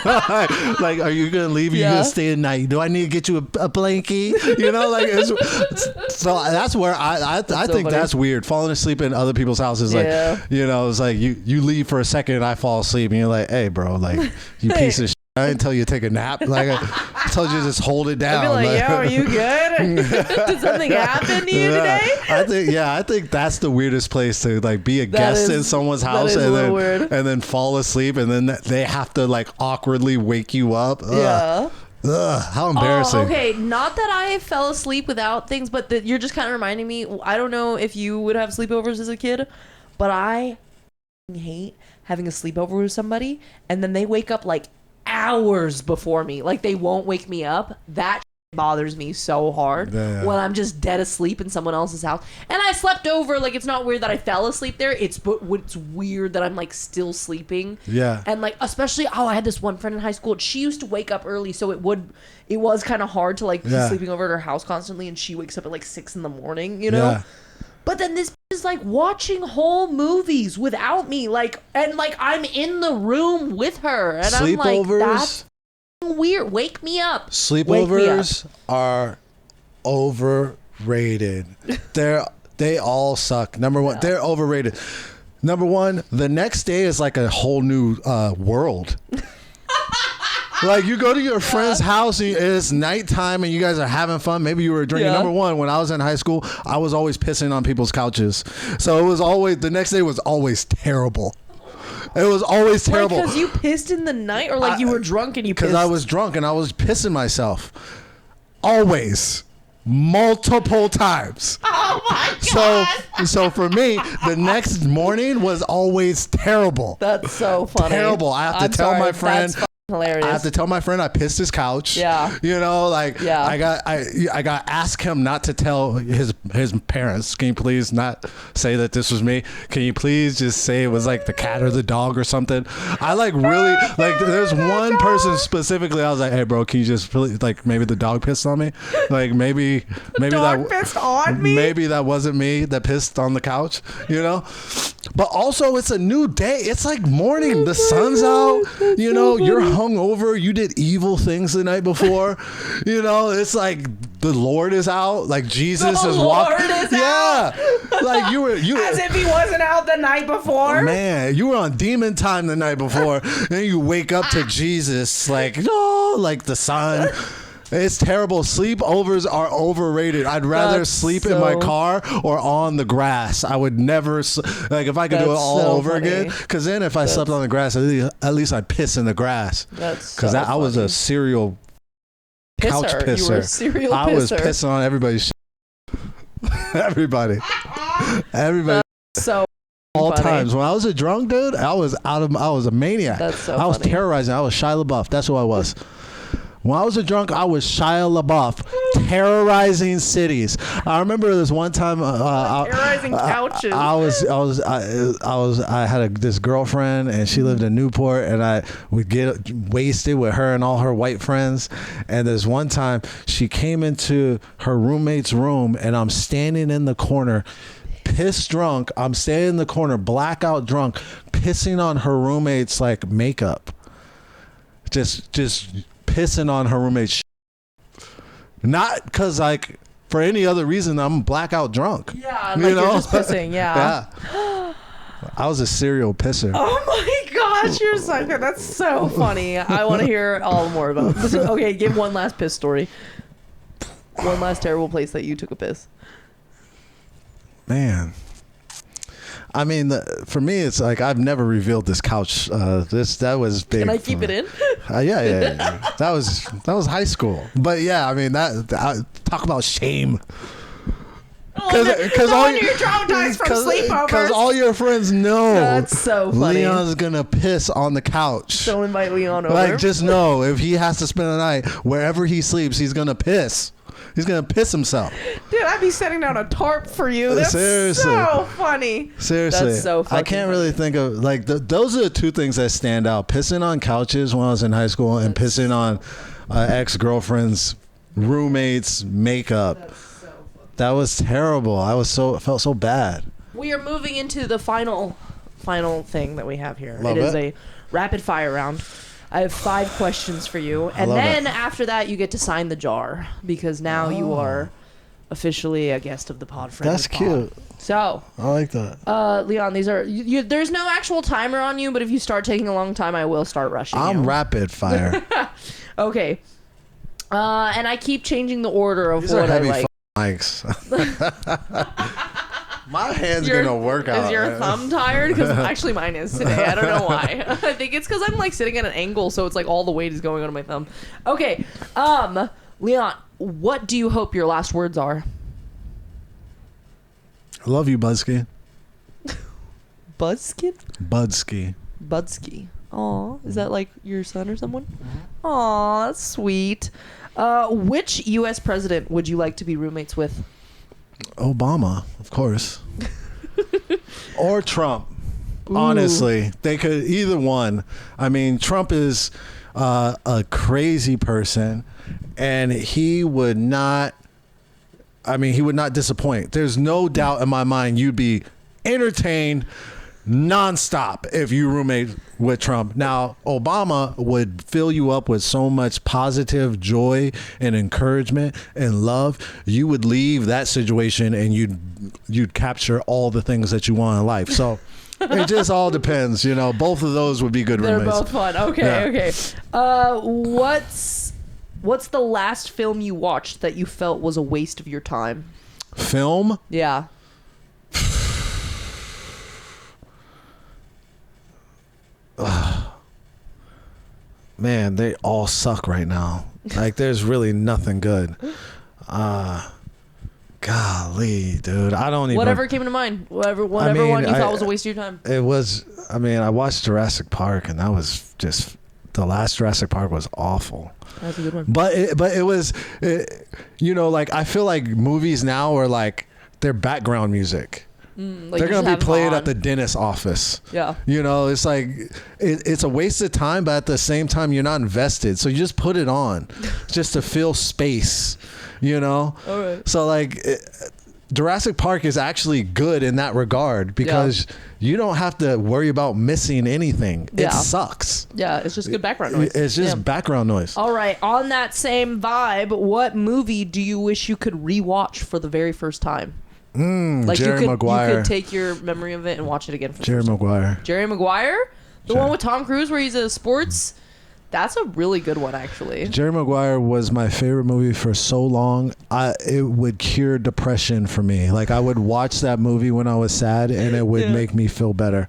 Like, are you gonna leave? Are you gonna stay at night? Do I need to get you a blankie? You know, like so that's where I think that's weird. Falling asleep in other people's houses, like, you know, it's like you leave for a second and I fall asleep and you're like, hey, bro, like, you piece of shit. I didn't tell you to take a nap. Like, I told you to just hold it down. I'd be like, yo, are you good? Did something happen to you today? I think that's the weirdest place to like be a guest in someone's house and then fall asleep, and then they have to like awkwardly wake you up. Yeah. Ugh, how embarrassing. Oh, okay, not that I fell asleep without things, but that you're just kind of reminding me. I don't know if you would have sleepovers as a kid, but I hate having a sleepover with somebody and then they wake up like hours before me. Like, they won't wake me up. That bothers me so hard when I'm just dead asleep in someone else's house. And I slept over. Like, it's not weird that I fell asleep there. It's weird that I'm like still sleeping. Yeah. And like, especially, I had this one friend in high school. She used to wake up early, so it was kind of hard to like be sleeping over at her house constantly. And she wakes up at like 6 a.m, you know. Yeah. But then this is like watching whole movies without me, like, and like I'm in the room with her, and I'm like, that's weird. Wake me up. Sleepovers are overrated. They all suck. Number one, they're overrated. Number one, the next day is like a whole new world. Like, you go to your friend's house, and it's nighttime, and you guys are having fun. Maybe you were drinking. Number one, when I was in high school, I was always pissing on people's couches. So it was always, the next day was always terrible. It was always terrible. Because you pissed in the night, or like you were drunk and you pissed? Because I was drunk and I was pissing myself. Always. Multiple times. Oh my God. So for me, the next morning was always terrible. That's so funny. Terrible. I have to tell my friend. That's hilarious. I have to tell my friend I pissed his couch. Yeah. You know, like, yeah. I got ask him not to tell his parents. Can you please not say that this was me? Can you please just say it was like the cat or the dog or something? I like really like there's one person specifically I was like, hey bro, can you just really, like, maybe the dog pissed on me? Like maybe dog pissed on me? Maybe that wasn't me that pissed on the couch, you know? But also it's a new day. It's like morning. The sun's out. You know, you're hungover. You did evil things the night before. You know, it's like the Lord is out. Like Jesus is walking. Yeah. Like you as if he wasn't out the night before. Man, you were on demon time the night before. Then you wake up to Jesus, like, no, like the sun. It's terrible. Sleepovers are overrated. I'd rather sleep in my car or on the grass. I would never, like, if I could do it all over again. Because then if I slept on the grass, at least I'd piss in the grass. Because I was a serial couch pisser. You were a serial pisser. I was pissing on everybody's shit. Everybody. So all funny. times. When I was a drunk dude, I was a maniac. That's so I was funny. terrorizing. I was Shia LaBeouf. That's who I was. When I was a drunk, I was Shia LaBeouf, terrorizing cities. I remember this one time. Terrorizing couches. I had this girlfriend, and she lived in Newport, and I would get wasted with her and all her white friends. And there's one time she came into her roommate's room, and I'm standing in the corner, pissed drunk. I'm standing in the corner, blackout drunk, pissing on her roommate's like makeup. Just pissing on her roommate's not because like for any other reason. I'm blackout drunk. Yeah, like you're just pissing. Yeah. I was a serial pisser. Oh my gosh, you're so good. That's so funny. I want to hear all more about this. Okay, give one last piss story. One last terrible place that you took a piss. Man, I mean, for me, it's like I've never revealed this couch. That was big. Can I keep it in? Yeah. That was high school. But yeah, I mean talk about shame. Because all you're traumatized from sleepovers. Because all your friends know. That's so funny. Leon's gonna piss on the couch. Don't invite Leon over. Like, just know if he has to spend the night wherever he sleeps, he's gonna piss. He's gonna piss himself. Dude, I'd be setting down a tarp for you. That's Seriously. so funny. Seriously, That's so I fucking can't funny. really think of like those are the two things that stand out: pissing on couches when I was in high school, and pissing on ex-girlfriend's roommates' makeup. That was terrible. Felt so bad. We are moving into the final thing that we have here. Love It is it. a rapid fire round. I have 5 questions for you, and love then it. after that, you get to sign the jar because now you are officially a guest of the pod. That's cute. So, I like that. Leon, these are there's no actual timer on you, but if you start taking a long time, I will start rushing you. I'm rapid fire. Okay. And I keep changing the order of These are what I heavy like. mics. My hand's Your- gonna work out. Is your man. thumb tired? Because actually mine is today. I don't know why. I think it's because I'm like sitting at an angle, so it's like all the weight is going on my thumb. Okay. Leon, what do you hope your last words are? I love you, Budsky. Budskin? Budsky. Budsky. Aw, is that like your son or someone? Aw, that's sweet. Which U.S. president would you like to be roommates with? Obama, of course. Or Trump. Honestly, they could either one. I mean, Trump is a crazy person, and he would not disappoint. There's no doubt in my mind you'd be entertained nonstop if you roommate with Trump. Now, Obama would fill you up with so much positive joy and encouragement and love. You would leave that situation and you'd capture all the things that you want in life. So it just all depends, you know. Both of those would be good They're roommates. both fun. Okay, Yeah. okay. What's the last film you watched that you felt was a waste of your time? Film? Yeah. Man, they all suck right now. Like, there's really nothing good. Golly, dude. I don't even... Whatever came to mind. Whatever mean, one you thought was a waste of your time. It was... I mean, I watched Jurassic Park, and that was just... The last Jurassic Park was awful. That's a good one. But it was... you know, like, I feel like movies now are like... They're background music. Like They're you going just to have be played on. at the dentist's office. Yeah. You know, it's like, it's a waste of time, but at the same time, you're not invested. So you just put it on just to fill space, you know? All right. So, like, Jurassic Park is actually good in that regard because you don't have to worry about missing anything. Yeah. It sucks. Yeah, it's just good background noise. It's just Yeah. background noise. All right. On that same vibe, what movie do you wish you could rewatch for the very first time? Like Jerry you Maguire. could take your memory of it and watch it again. For the Jerry first time. Maguire. Jerry Maguire, the Jerry. one with Tom Cruise where he's a sports. That's a really good one, actually. Jerry Maguire was my favorite movie for so long. It would cure depression for me. Like, I would watch that movie when I was sad, and it would make me feel better.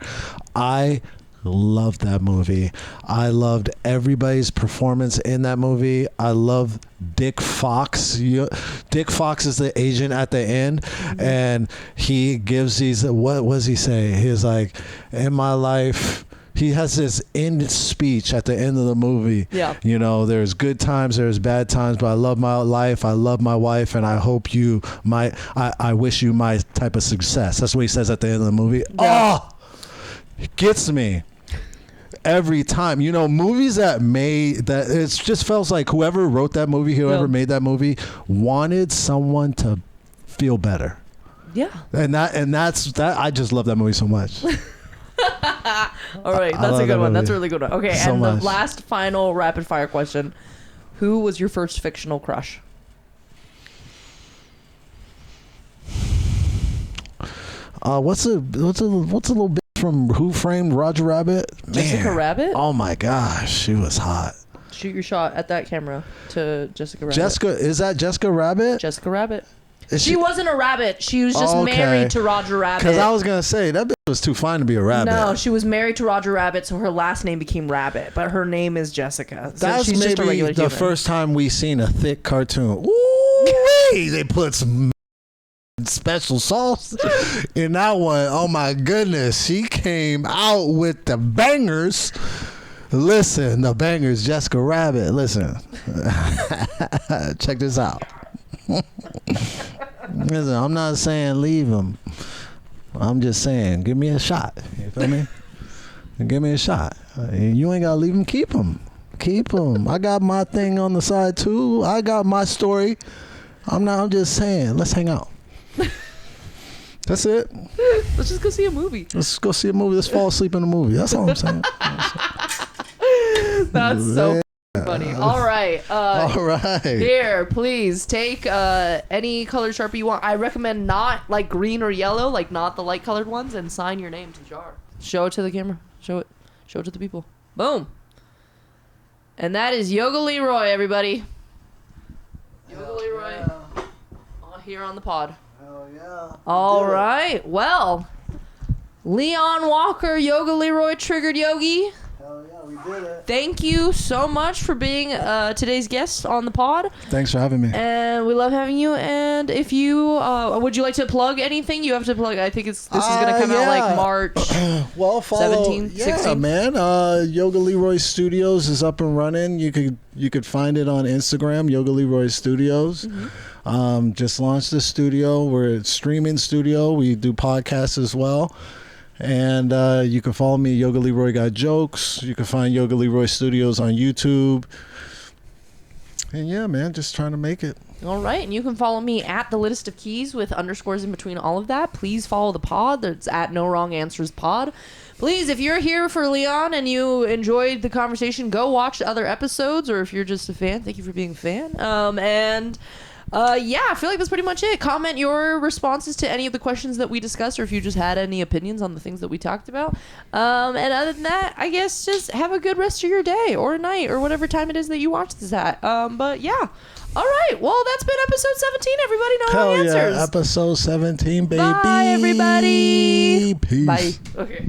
I loved that movie. I loved everybody's performance in that movie. I love Dick Fox. Dick Fox is the agent at the end, and he gives these. What was he say? He's like, in my life. He has this end speech at the end of the movie. Yeah. You know, there's good times, there's bad times, but I love my life, I love my wife, and I hope I wish you my type of success. That's what he says at the end of the movie. Yeah. Oh, it gets me. Every time, you know, movies that it just feels like whoever wrote that movie, whoever made that movie, wanted someone to feel better. Yeah. And that's I just love that movie so much. All right, I that's love a good that one. movie That's a really good one. Okay, so and much. the last final rapid fire question: who was your first fictional crush? What's a little bit from Who Framed Roger Rabbit? Jessica Man. Rabbit? Oh my gosh, she was hot. Shoot your shot at that camera to Jessica Rabbit. Is that Jessica Rabbit? Jessica Rabbit. Is She wasn't a rabbit. She was just Okay. married to Roger Rabbit. Because I was gonna say that bitch was too fine to be a rabbit. No, she was married to Roger Rabbit, so her last name became Rabbit, but her name is Jessica. So That's she's just a maybe regular the human. first time we seen a thick cartoon. Ooh, they put some special sauce in that one. Oh my goodness, she came out with the bangers. Listen, the bangers, Jessica Rabbit. Listen, check this out. Listen, I'm not saying leave him. I'm just saying, give me a shot. You feel me? Give me a shot. You ain't gotta leave him. Keep him. Keep him. I got my thing on the side too. I got my story. I'm just saying, let's hang out. That's it. Let's just go see a movie. Let's go see a movie. Let's fall asleep in the movie. That's all I'm saying. That's so funny. All right. All right. Here, please take any color Sharpie you want. I recommend not like green or yellow, like not the light colored ones, and sign your name to the jar. Show it to the camera. Show it to the people. Boom. And that is Yoga Leroy, everybody. Yoga Leroy. Yeah. Here on the pod. Hell yeah. All right. Well, Leon Walker, Yoga Leroy, Triggered Yogi. Hell yeah, we did it. Thank you so much for being today's guest on the pod. Thanks for having me. And we love having you. And if you would you like to plug anything? You have to plug. I think this is gonna come out like March. Well, follow 17th, yeah, 16th. man. Yoga Leroy Studios is up and running. You could find it on Instagram, Yoga Leroy Studios. Mm-hmm. Just launched the studio. We're a streaming studio. We do podcasts as well. And you can follow me, Yoga Leroy Got Jokes. You can find Yoga Leroy Studios on YouTube. And yeah, man, just trying to make it. All right, and you can follow me at the Littest of Keys with underscores in between all of that. Please follow the pod. That's at No Wrong Answers Pod. Please, if you're here for Leon and you enjoyed the conversation, go watch the other episodes. Or if you're just a fan, thank you for being a fan. Yeah, I feel like that's pretty much it. Comment your responses to any of the questions that we discussed, or if you just had any opinions on the things that we talked about. And other than that, I guess just have a good rest of your day or night or whatever time it is that you watch this at. But yeah. All right. Well, that's been episode 17, everybody. No Wrong Answers. Hell yeah, episode 17, baby. Bye, everybody. Peace. Bye. Okay.